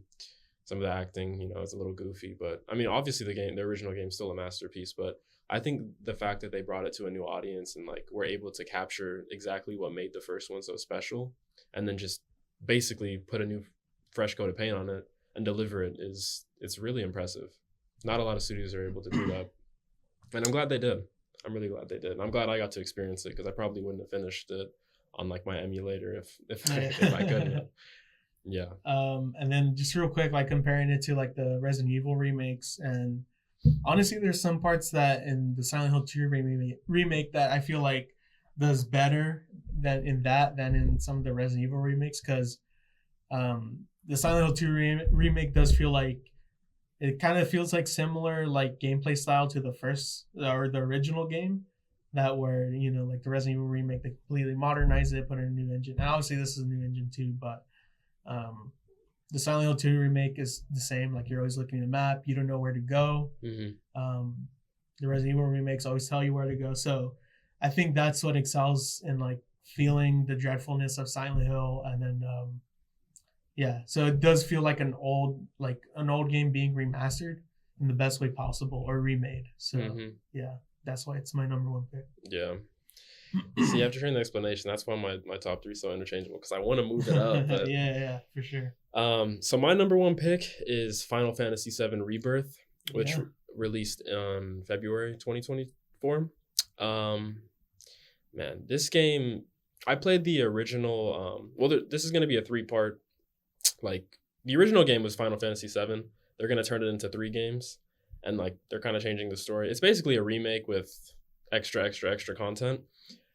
some of the acting. It's a little goofy, but I mean, obviously the original game is still a masterpiece. But I think the fact that they brought it to a new audience and like were able to capture exactly what made the first one so special, and then just basically put a new fresh coat of paint on it and deliver it's really impressive. Not a lot of studios are able to do that, and I'm glad they did. I'm really glad they did. And I'm glad I got to experience it, because I probably wouldn't have finished it on like my emulator if I couldn't. Yeah. And then just real quick, like comparing it to like the Resident Evil remakes, and honestly, there's some parts that in the Silent Hill 2 remake that I feel like does better than in some of the Resident Evil remakes, because the Silent Hill 2 remake does feel like it kind of feels like similar like gameplay style to the first or the original game, that where like the Resident Evil remake, they completely modernized it, put in a new engine, and obviously this is a new engine too, but the Silent Hill 2 remake is the same. Like, you're always looking at the map, you don't know where to go. The Resident Evil remakes always tell you where to go, so I think that's what excels in like feeling the dreadfulness of Silent Hill. And then so it does feel like an old game being remastered in the best way possible, or remade. So that's why it's my number one pick. Yeah. See, after hearing the explanation, that's why my top three is so interchangeable, because I want to move it up. But, yeah, for sure. So my number one pick is Final Fantasy VII Rebirth, which released in February 2024. Man, this game, I played the original. This is going to be a 3-part like the original game was Final Fantasy VII. They're gonna turn it into 3 games, and like they're kind of changing the story. It's basically a remake with extra content.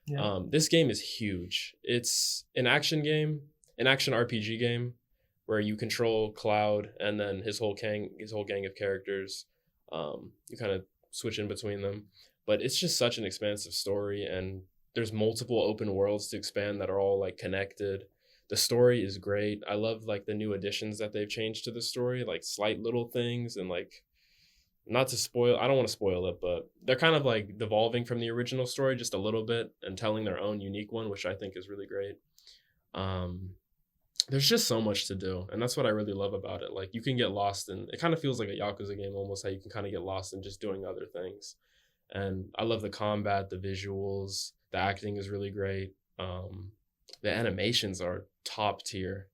Yeah. This game is huge. It's an action game, an action RPG game, where you control Cloud and then his whole gang of characters. You kind of switch in between them, but it's just such an expansive story, and there's multiple open worlds to expand that are all like connected. The story is great. I love like the new additions that they've changed to the story, like slight little things, and like, not to spoil, I don't want to spoil it, but they're kind of like devolving from the original story just a little bit and telling their own unique one, which I think is really great. There's just so much to do, and that's what I really love about it. Like, you can get lost in, it kind of feels like a Yakuza game almost, how you can kind of get lost in just doing other things. And I love the combat, the visuals, the acting is really great. The animations are top tier.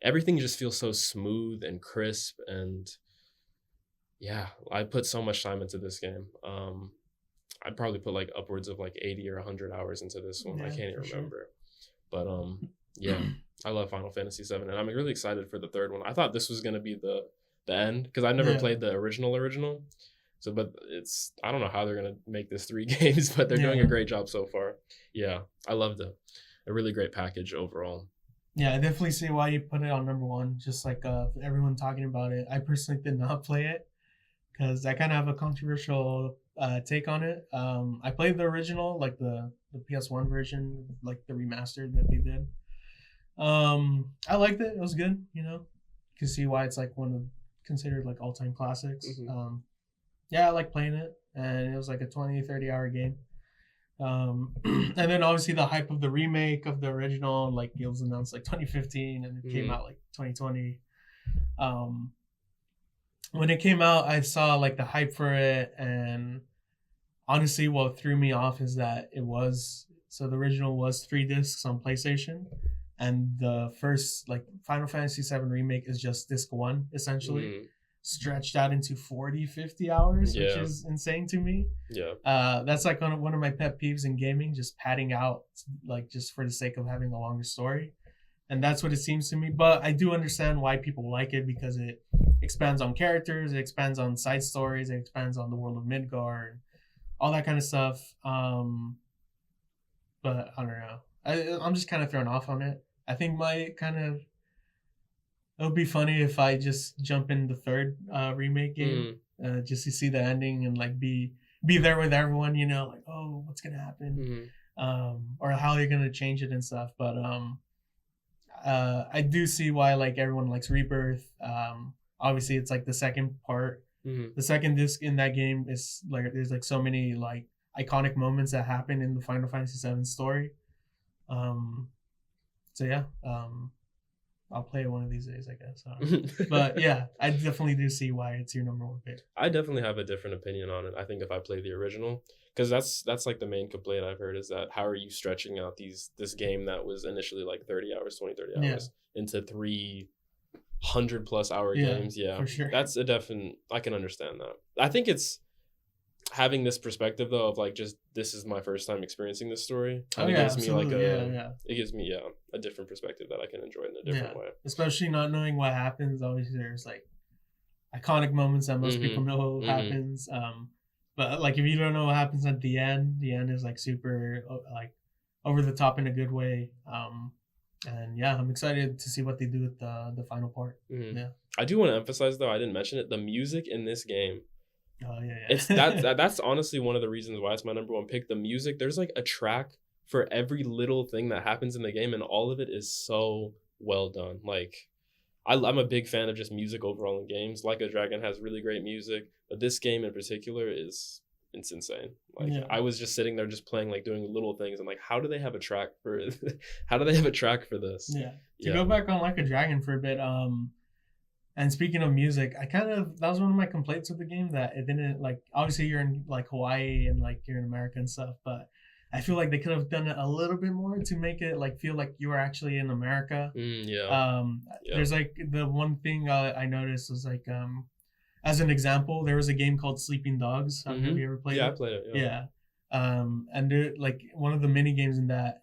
Everything just feels so smooth and crisp, and yeah, I put so much time into this game. I'd probably put like upwards of like 80 or 100 hours into this one. Yeah, I can't even for sure. remember. But yeah, I love Final Fantasy VII, and I'm really excited for the third one. I thought this was gonna be the end, because I never Yeah. played the original. So, but it's, I don't know how they're gonna make this 3 games, but they're doing Yeah. a great job so far. Yeah, I loved it. A really great package overall. Yeah, I definitely see why you put it on number one. Just like everyone talking about it. I personally did not play it because I kind of have a controversial take on it. I played the original, like the PS1 version, like the remastered that they did. I liked it. It was good. You know, you can see why it's like one of considered like all time classics. Mhm. Yeah, I like playing it, and it was like a 20-30 hour game. And then obviously the hype of the remake of the original, like it was announced like 2015 and it came out like 2020. When it came out, I saw like the hype for it, and honestly what threw me off is that the original was 3 discs on PlayStation, and the first like Final Fantasy VII remake is just disc 1 essentially. Mhm. Stretched out into 40-50 hours, which Yeah. is insane to me. Yeah. That's like one of my pet peeves in gaming, just padding out like just for the sake of having a longer story. And that's what it seems to me. But I do understand why people like it, because it expands on characters, it expands on side stories, it expands on the world of Midgard, all that kind of stuff. But I don't know. I'm just kind of thrown off on it. I think it would be funny if I just jump in the third remake game, just to see the ending and like be there with everyone, you know, like, oh, what's gonna happen, or how they're gonna change it and stuff. But I do see why like everyone likes Rebirth. Obviously, it's like the second part. The second disc in that game is like there's like so many like iconic moments that happen in the Final Fantasy VII story. So yeah. I'll play it one of these days, I guess. But yeah, I definitely do see why it's your number one pick. I definitely have a different opinion on it. I think if I play the original, because that's like the main complaint I've heard, is that how are you stretching out this game that was initially like 30 hours into 300+ hour games? Yeah, for sure. That's a definite. I can understand that. I think it's having this perspective though of like, just this is my first time experiencing this story. It gives me like it gives me a different perspective that I can enjoy in a different way. Especially not knowing what happens. Obviously, there's like iconic moments that most people know happens. But like if you don't know what happens at the end is like super like over the top in a good way. And yeah, I'm excited to see what they do with the final part. Yeah, I do want to emphasize though, I didn't mention it, the music in this game. Oh yeah. It's that's honestly one of the reasons why it's my number one pick. The music, there's like a track for every little thing that happens in the game, and all of it is so well done. Like, I'm a big fan of just music overall in games. Like a Dragon has really great music, but this game in particular it's insane. Like I was just sitting there just playing, like doing little things, and like, how do they have a track for how do they have a track for this? To go back on Like a Dragon for a bit, and speaking of music, that was one of my complaints with the game, that it didn't, like, obviously you're in like Hawaii and like you're in America and stuff, but I feel like they could have done it a little bit more to make it like feel like you were actually in America. There's like the one thing I noticed was like, as an example, there was a game called Sleeping Dogs. Have you ever played it? Yeah, I played it. Yeah. And there, like one of the mini games in that,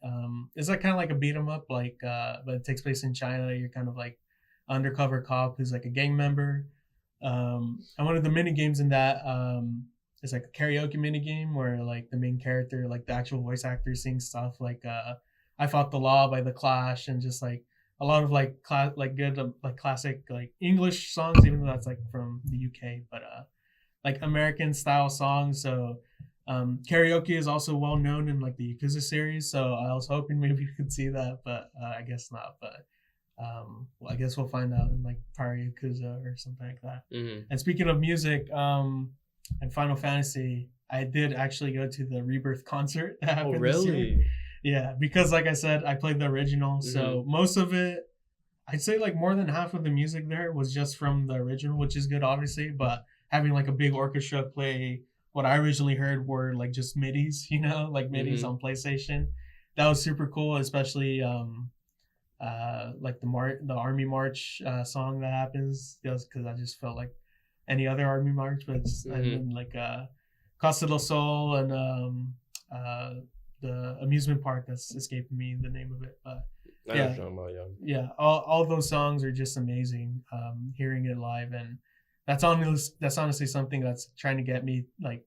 it's like kind of like a beat 'em up, like but it takes place in China. You're kind of like undercover cop who's like a gang member. And one of the mini games in that is like a karaoke mini game where like the main character, like the actual voice actor, sings stuff like "I Fought the Law" by The Clash, and just like a lot of like like good like classic like English songs, even though that's like from the UK, but like American style songs. So karaoke is also well known in like the Yakuza series. So I was hoping maybe you could see that, but I guess not. But well, I guess we'll find out in like Fire Yakuza or something like that. Mm-hmm. And speaking of music, and Final Fantasy, I did actually go to the Rebirth concert that happened this year. Really? Yeah, because like I said, I played the original, so most of it, I'd say like more than half of the music there was just from the original, which is good, obviously. But having like a big orchestra play what I originally heard were like just midis, like midis on PlayStation. That was super cool, especially like the Army March song that happens, because I just felt like any other Army March, but it's, and then like Costa del Sol and the amusement park that's escaping me the name of it, but yeah, all those songs are just amazing. Hearing it live, and that's honestly something that's trying to get me, like,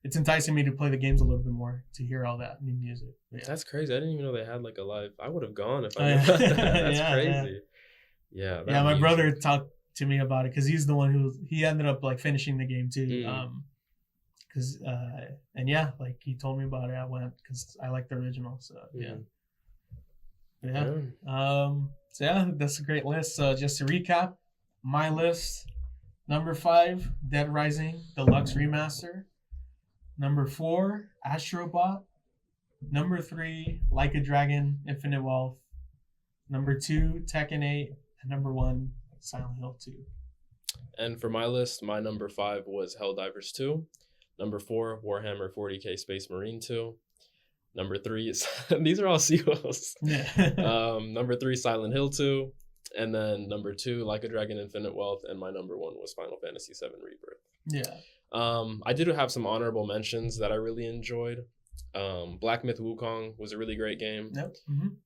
it's enticing me to play the games a little bit more, to hear all that new music. Yeah. That's crazy. I didn't even know they had like a live. I would have gone if I knew about that. That's crazy. Yeah. Yeah, my brother talked to me about it because he's the one he ended up like finishing the game too. Because and yeah, like he told me about it. I went because I like the original. So yeah. So yeah, that's a great list. So just to recap, my list: number 5, Dead Rising Deluxe Remaster. Number 4, Astrobot. Number 3, Like a Dragon Infinite Wealth. Number 2, Tekken 8. And number 1, Silent Hill 2. And for my list, my number 5 was Helldivers 2. Number 4, Warhammer 40k Space Marine 2. Number 3 is these are all sequels. Number 3, Silent Hill 2. And then number 2, Like a Dragon Infinite Wealth. And my number 1 was Final Fantasy VII Rebirth. Yeah. I did have some honorable mentions that I really enjoyed. Black Myth Wukong was a really great game. Yep.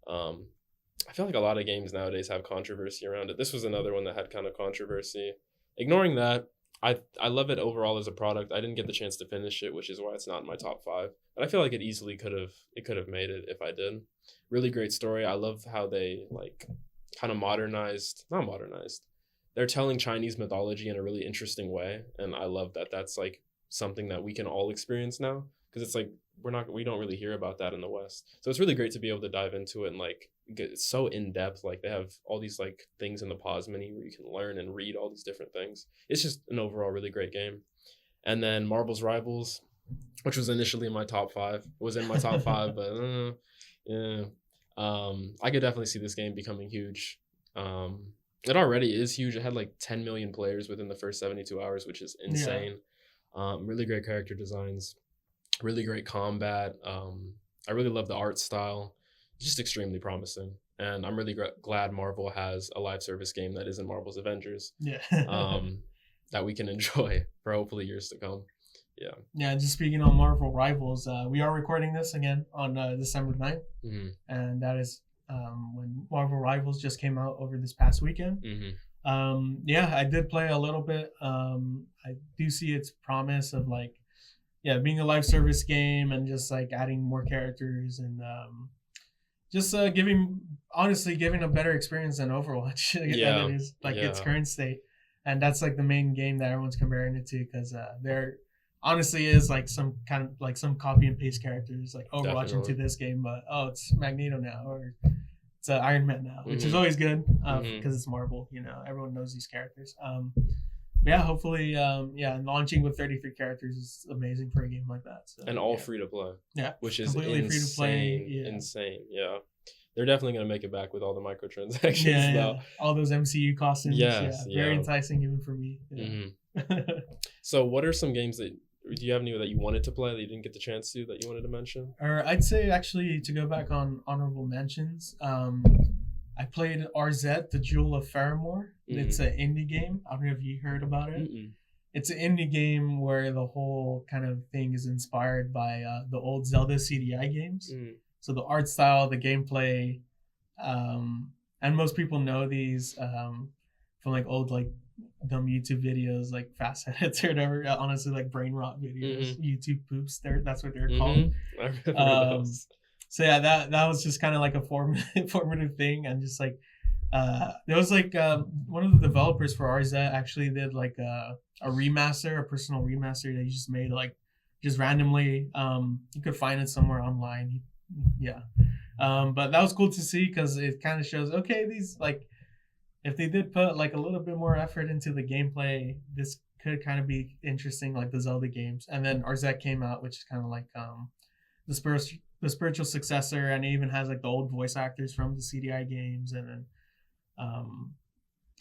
I feel like a lot of games nowadays have controversy around it. This was another one that had kind of controversy. Ignoring that, I love it overall as a product. I didn't get the chance to finish it, which is why it's not in my top 5. But I feel like it easily could have made it if I did. Really great story. I love how they like kind of not modernized. They're telling Chinese mythology in a really interesting way, and I love that that's like something that we can all experience now, because it's like we don't really hear about that in the West. So it's really great to be able to dive into it and like get so in depth. Like they have all these like things in the pause menu where you can learn and read all these different things. It's just an overall really great game. And then Marvel's Rivals, which was initially in my top 5. It was in my top 5, but yeah. I could definitely see this game becoming huge. It already is huge. It had like 10 million players within the first 72 hours, which is insane. Really great character designs, really great combat. I really love the art style. It's just extremely promising. And I'm really glad Marvel has a live service game that isn't Marvel's Avengers. Yeah. That we can enjoy for hopefully years to come. Yeah. Yeah. And just speaking on Marvel Rivals, we are recording this again on December 9th. And that is when Marvel Rivals just came out over this past weekend. I did play a little bit. I do see its promise of like, being a live service game and just like adding more characters and just giving a better experience than Overwatch than it is like its current state. And that's like the main game that everyone's comparing it to, because there honestly is like some kind of like some copy and paste characters like Overwatch into this game, but it's Magneto now, or it's Iron Man now, which is always good because it's Marvel. Everyone knows these characters. Hopefully, launching with 33 characters is amazing for a game like that. So, and all free to play. Yeah, which is insane. Free to play. Insane. Yeah. They're definitely going to make it back with all the microtransactions. Though. All those MCU costumes. Very enticing even for me. So what are some games do you have any that you wanted to play that you didn't get the chance to, that you wanted to mention? Or I'd say actually to go back on honorable mentions, I played RZ, The Jewel of Faramore. It's an indie game. I don't know if you heard about it. It's an indie game where the whole kind of thing is inspired by the old Zelda CDI games. So the art style, the gameplay, and most people know these. from like old like dumb YouTube videos, like fast edits or whatever. Honestly, like brain rot videos, YouTube poops. That's what they're called. I remember those. So yeah, that was just kind of like a formative thing, and just like there was like one of the developers for RZ actually did like a remaster, a personal remaster that he just made like just randomly. You could find it somewhere online. Yeah. But that was cool to see because it kind of shows, okay, these like if they did put like a little bit more effort into the gameplay, this could kind of be interesting, like the Zelda games. And then RZ came out, which is kind of like the spiritual successor, and it even has like the old voice actors from the CDI games. And then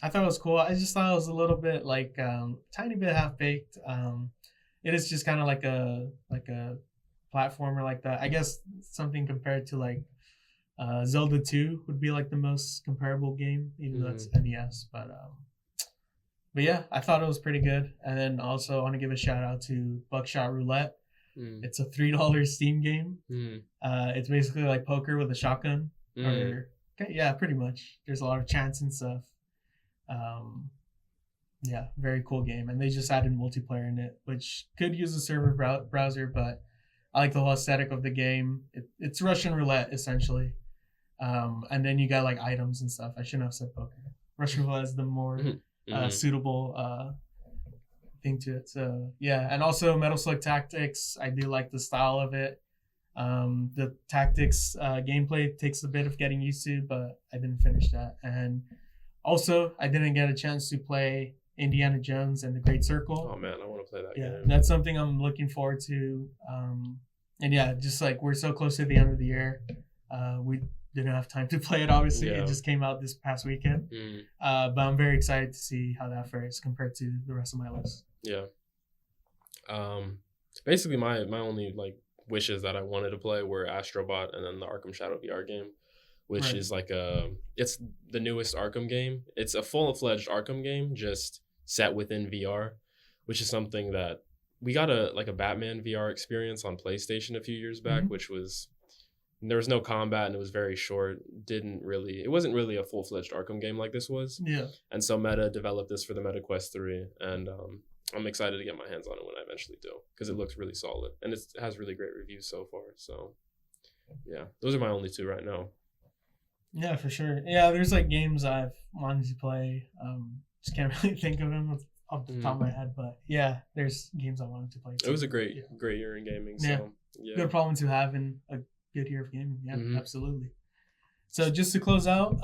I thought it was cool. I just thought it was a little bit like tiny bit half baked. It is just kind of like a platformer like that. I guess something compared to like Zelda 2 would be like the most comparable game, even though it's NES. But yeah, I thought it was pretty good. And then also I want to give a shout out to Buckshot Roulette. It's a $3 Steam game. It's basically like poker with a shotgun. Or yeah, pretty much. There's a lot of chance and stuff. Yeah, very cool game. And they just added multiplayer in it, which could use a server browser, but I like the whole aesthetic of the game. It's Russian roulette, essentially. And then you got like items and stuff. I shouldn't have said poker. Russian roulette is the more suitable thing to it. So yeah, and also Metal Slug Tactics. I do like the style of it. The tactics gameplay takes a bit of getting used to, but I didn't finish that. And also, I didn't get a chance to play Indiana Jones and the Great Circle. Oh man, I want to play that game. That's something I'm looking forward to. And yeah, just like we're so close to the end of the year, we didn't have time to play it. Obviously, it just came out this past weekend. But I'm very excited to see how that fares compared to the rest of my list. Yeah. Basically, my only like wishes that I wanted to play were Astrobot and then the Arkham Shadow VR game, which is like it's the newest Arkham game. It's a full-fledged Arkham game, just set within VR, which is something that we got a Batman VR experience on PlayStation a few years back, which was, there was no combat and it was very short. It wasn't really a full-fledged Arkham game like this was. Yeah. And so Meta developed this for the Meta Quest 3, and I'm excited to get my hands on it when I eventually do, because it looks really solid and it has really great reviews so far. So yeah, those are my only two right now. Yeah, for sure. Yeah, there's like games I've wanted to play. Just can't really think of them off the top of my head, but yeah, there's games I wanted to play too. It was a great year in gaming. So yeah. Good problem to have in a good year of gaming. Yeah, absolutely. So just to close out,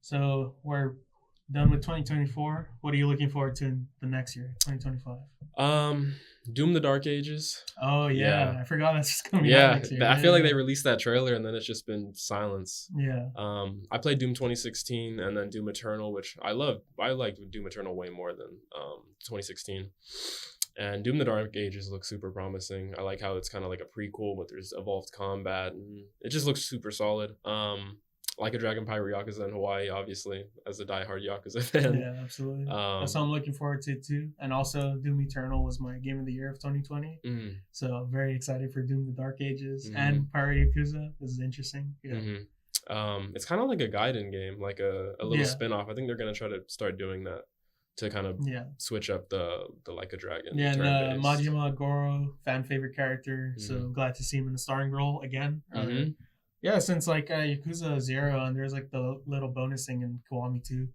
so we're done with 2024. What are you looking forward to in the next year, 2025? Doom the Dark Ages. Oh yeah. I forgot that's just coming out next year. I feel like they released that trailer and then it's just been silence. Yeah. I played Doom 2016 and then Doom Eternal, which I loved. I liked Doom Eternal way more than 2016. And Doom the Dark Ages looks super promising. I like how it's kind of like a prequel, but there's evolved combat, and it just looks super solid. Like a Dragon Pirate Yakuza in Hawaii, obviously, as a diehard Yakuza fan. Yeah, absolutely. That's what I'm looking forward to too. And also, Doom Eternal was my game of the year of 2020. So I'm very excited for Doom the Dark Ages and Pirate Yakuza. This is interesting. Yeah. It's kind of like a Gaiden game, like a little spin-off. I think they're going to try to start doing that to kind of switch up the Like a Dragon. Yeah, and Majima Goro, fan favorite character. So glad to see him in the starring role again. Yeah, since like Yakuza 0, and there's like the little bonus thing in Kiwami 2.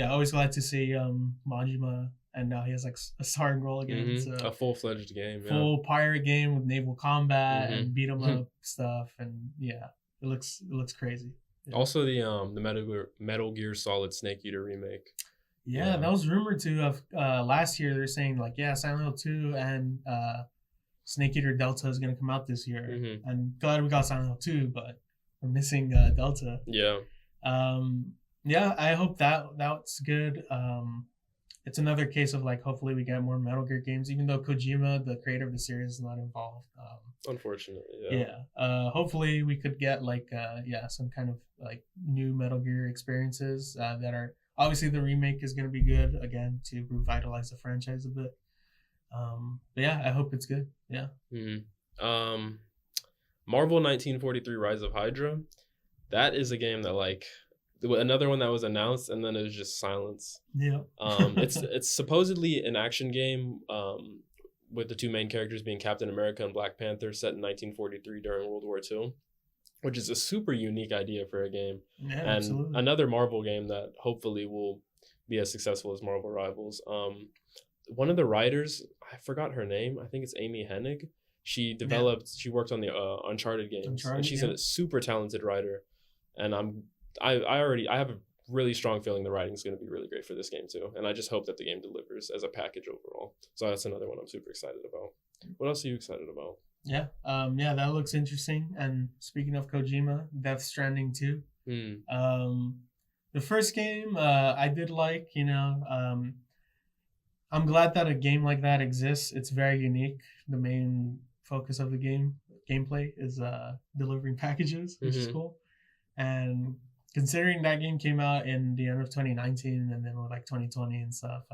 Always glad to see Majima, and now he has like a starring role again. So a full-fledged game. Full pirate game with naval combat and beat 'em up stuff, and it looks crazy. Yeah. Also the Metal Gear Solid Snake Eater remake. Yeah, that was rumored to have last year. They're saying like Silent Hill 2 and Snake Eater Delta is going to come out this year. And glad we got Silent Hill 2, but we're missing Delta. Yeah. I hope that's good. It's another case of like, hopefully we get more Metal Gear games, even though Kojima, the creator of the series, is not involved. Unfortunately, hopefully we could get like, some kind of like new Metal Gear experiences that are, obviously the remake is going to be good, again, to revitalize the franchise a bit. I hope it's good. Yeah. Marvel 1943 Rise of Hydra. That is a game that like another one that was announced, and then it was just silence. Yeah. It's supposedly an action game, with the two main characters being Captain America and Black Panther, set in 1943 during World War II, which is a super unique idea for a game. Yeah, And absolutely. another Marvel game that hopefully will be as successful as Marvel Rivals. One of the writers, I forgot her name. I think it's Amy Hennig. She worked on the Uncharted games, and she's a super talented writer. And I have a really strong feeling the writing is going to be really great for this game too. And I just hope that the game delivers as a package overall. So that's another one I'm super excited about. What else are you excited about? Yeah. That looks interesting. And speaking of Kojima, Death Stranding 2. The first game, I did like, I'm glad that a game like that exists. It's very unique. The main focus of the gameplay is delivering packages, which is cool. And considering that game came out in the end of 2019 and then with like 2020 and stuff,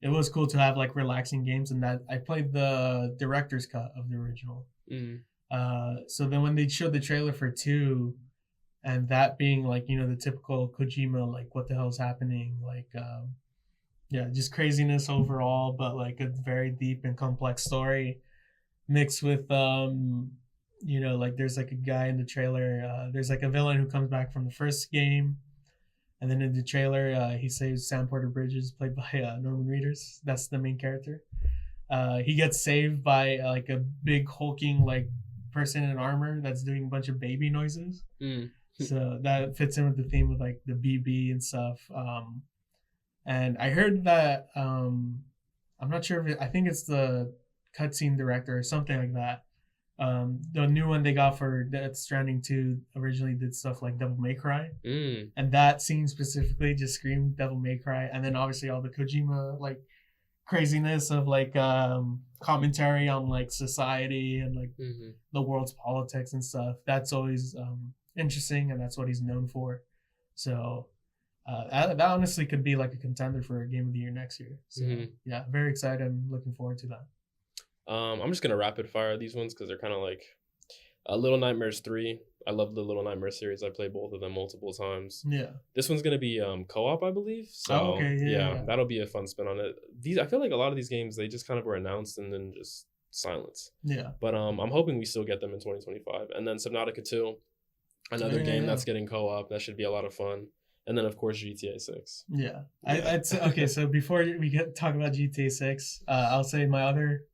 it was cool to have like relaxing games. And that I played the director's cut of the original. So then when they showed the trailer for 2, and that being like, the typical Kojima, like what the hell's happening, like just craziness overall, but like a very deep and complex story mixed with like there's like a guy in the trailer, there's like a villain who comes back from the first game, and then in the trailer he saves Sam Porter Bridges, played by Norman Reedus. That's the main character. He gets saved by like a big hulking like person in armor that's doing a bunch of baby noises. So that fits in with the theme with like the BB and stuff. And I heard that I'm not sure if I think it's the cutscene director or something like that. The new one they got for Death Stranding 2 originally did stuff like Devil May Cry, and that scene specifically just screamed Devil May Cry. And then obviously all the Kojima like craziness of like commentary on like society and like the world's politics and stuff. That's always interesting, and that's what he's known for. So that honestly could be like a contender for a game of the year next year. So yeah, very excited. I'm looking forward to that. I'm just gonna rapid fire these ones because they're kind of like Little Nightmares 3. I love the Little Nightmares series. I played both of them multiple times. Yeah. This one's gonna be co-op, I believe. So okay. Yeah, that'll be a fun spin on it. I feel like a lot of these games, they just kind of were announced and then just silence. Yeah. But I'm hoping we still get them in 2025. And then Subnautica 2, another game that's getting co-op. That should be a lot of fun. And then of course GTA 6. Yeah. I'd say, okay. So before we talk about GTA 6, I'll say my other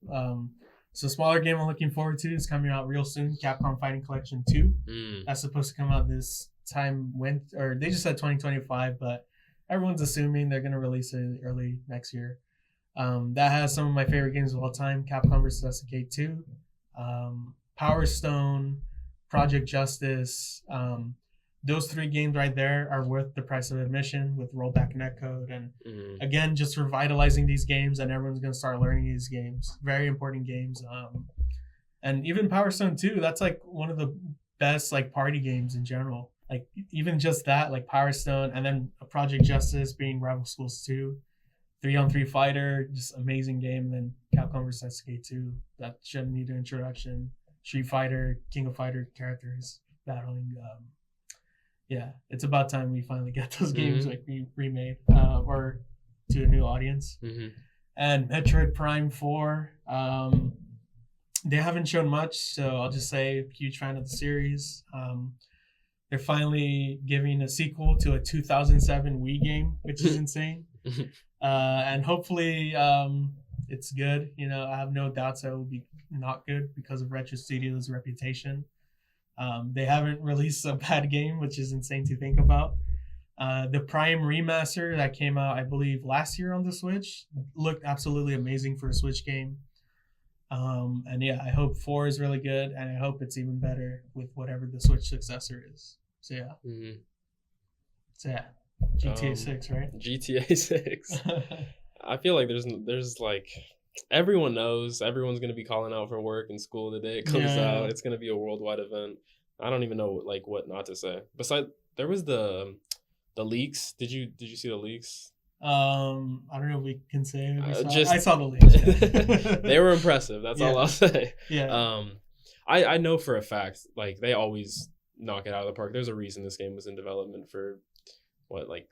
smaller game I'm looking forward to is coming out real soon. Capcom Fighting Collection 2. That's supposed to come out this time or they just said 2025, but everyone's assuming they're gonna release it early next year. That has some of my favorite games of all time: Capcom vs. SNK 2, Power Stone, Project Justice. Those 3 games right there are worth the price of admission with rollback netcode. And again, just revitalizing these games, and everyone's going to start learning these games. Very important games. And even Power Stone 2, that's like one of the best like party games in general. Like even just that, like Power Stone, and then Project Justice being Rival Schools 2, 3-on-3 fighter, just amazing game. And then Capcom vs. SNK 2, that shouldn't need an introduction. Street Fighter, King of Fighter characters battling. Yeah, it's about time we finally get those games like remade or to a new audience. And Metroid Prime 4, they haven't shown much, so I'll just say huge fan of the series. They're finally giving a sequel to a 2007 Wii game, which is insane. And hopefully it's good. I have no doubts that it will be not good because of Retro Studios' reputation. They haven't released a bad game, which is insane to think about. The Prime remaster that came out, I believe, last year on the Switch looked absolutely amazing for a Switch game. And yeah, I hope 4 is really good, and I hope it's even better with whatever the Switch successor is. So yeah. So yeah, GTA 6, right? GTA 6. I feel like there's like everyone knows everyone's gonna be calling out for work and school the day it comes out. It's gonna be a worldwide event. I don't even know like what not to say. Besides, there was the leaks. Did you see the leaks? I don't know if we can say it. I saw the leaks. They were impressive. That's all I'll say. Yeah. I know for a fact, like they always knock it out of the park. There's a reason this game was in development for what, like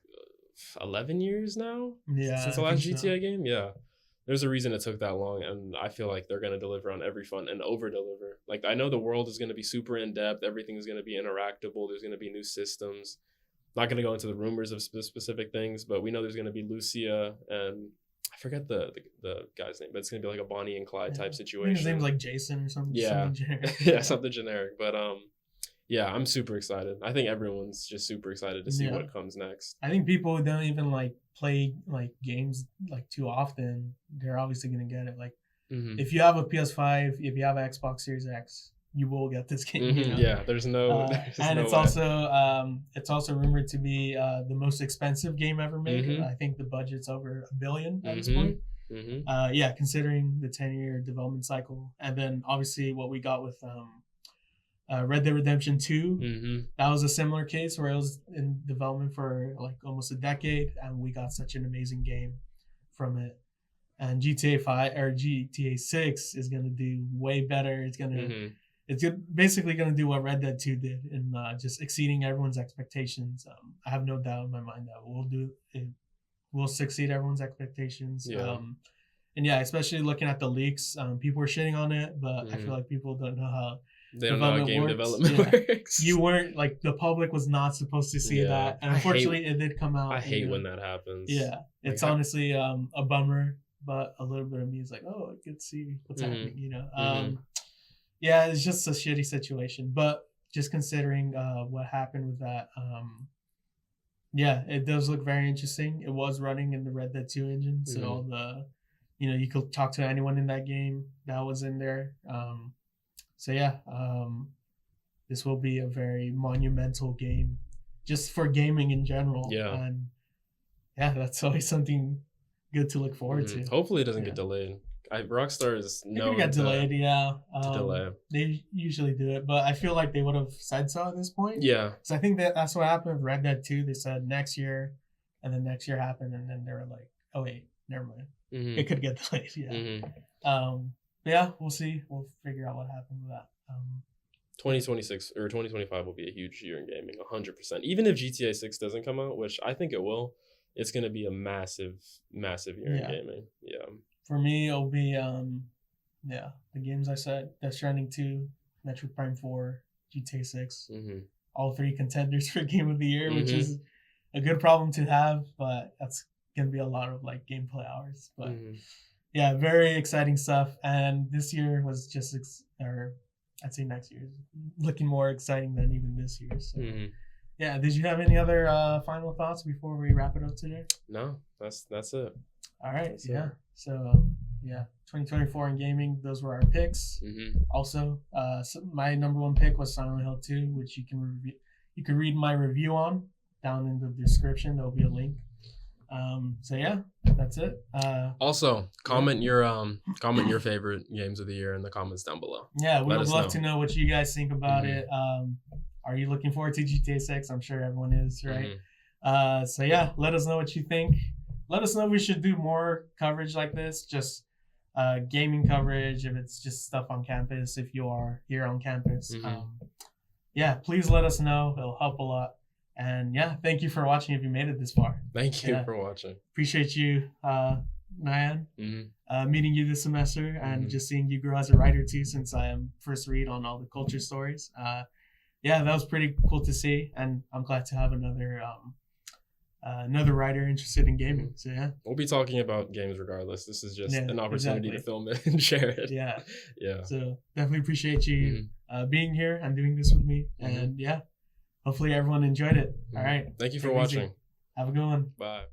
11 years now? Yeah, since the last GTA game. Yeah, there's a reason it took that long, and I feel like they're going to deliver on every front and over deliver. Like, I know the world is going to be super in depth. Everything's going to be interactable. There's going to be new systems. Not going to go into the rumors of specific things, but we know there's going to be Lucia and I forget the guy's name, but it's going to be like a Bonnie and Clyde type situation. I think his name's like Jason or something. Yeah. Something generic. Yeah, something generic. But yeah, I'm super excited. I think everyone's just super excited to see what comes next. I think people who don't even like play like games like too often, they're obviously going to get it. Like if you have a PS5, if you have an Xbox Series X, you will get this game. You know? Yeah, there's no. And it's also rumored to be the most expensive game ever made. I think the budget's over $1 billion at this point. Yeah, considering the 10-year development cycle, and then obviously what we got with Red Dead Redemption 2. That was a similar case where it was in development for like almost a decade, and we got such an amazing game from it. And GTA 5 or GTA 6 is gonna do way better. It's gonna basically going to do what Red Dead 2 did in just exceeding everyone's expectations. I have no doubt in my mind that we'll succeed everyone's expectations. Yeah. And yeah, especially looking at the leaks, people were shitting on it, but I feel like people don't know how game development works. You weren't like, the public was not supposed to see that, and unfortunately it did come out. I hate when that happens. Yeah, it's like, honestly a bummer, but a little bit of me is like, oh, I could see what's happening, you know. Yeah, it's just a shitty situation. But just considering what happened with that, yeah, it does look very interesting. It was running in the Red Dead 2 engine, so all the, you know, you could talk to anyone in that game that was in there. So yeah, this will be a very monumental game, just for gaming in general. Yeah, and yeah, that's always something good to look forward to. Hopefully, it doesn't get delayed. Rockstar is known to get delayed, to delay. They usually do it, but I feel like they would have said so at this point. Yeah. So I think that's what happened with Red Dead 2. They said next year, and then next year happened, and then they were like, oh wait, never mind. It could get delayed, yeah. But yeah, we'll see. We'll figure out what happened with that. 2026 or 2025 will be a huge year in gaming, 100%. Even if GTA 6 doesn't come out, which I think it will, it's going to be a massive, massive year in gaming. Yeah. For me, it'll be, the games I said, Death Stranding 2, Metroid Prime 4, GTA 6. All 3 contenders for Game of the Year, which is a good problem to have, but that's going to be a lot of, like, gameplay hours. But, yeah, very exciting stuff. And this year was just, or I'd say next year, looking more exciting than even this year. So, yeah, did you have any other final thoughts before we wrap it up today? No, that's it. All right, So, 2024 in gaming, those were our picks. Also, so my number 1 pick was Silent Hill 2, which you can read my review on down in the description. There'll be a link. So yeah, that's it. Also, comment your favorite games of the year in the comments down below. Yeah, we would love to know what you guys think about it. Are you looking forward to GTA 6? I'm sure everyone is, right? So yeah, let us know what you think. Let us know if we should do more coverage like this, just gaming coverage, if it's just stuff on campus, if you are here on campus. Yeah, please let us know. It'll help a lot. And yeah, thank you for watching if you made it this far. Thank you for watching. Appreciate you, Nyan, meeting you this semester and just seeing you grow as a writer too, since I am first read on all the culture stories. Yeah, that was pretty cool to see. And I'm glad to have another writer interested in gaming. So yeah, we'll be talking about games regardless. This is just an opportunity to film it and share it. Yeah. Yeah. So definitely appreciate you being here and doing this with me. And yeah, hopefully everyone enjoyed it. All right. Thank you for watching. Have a good one. Bye.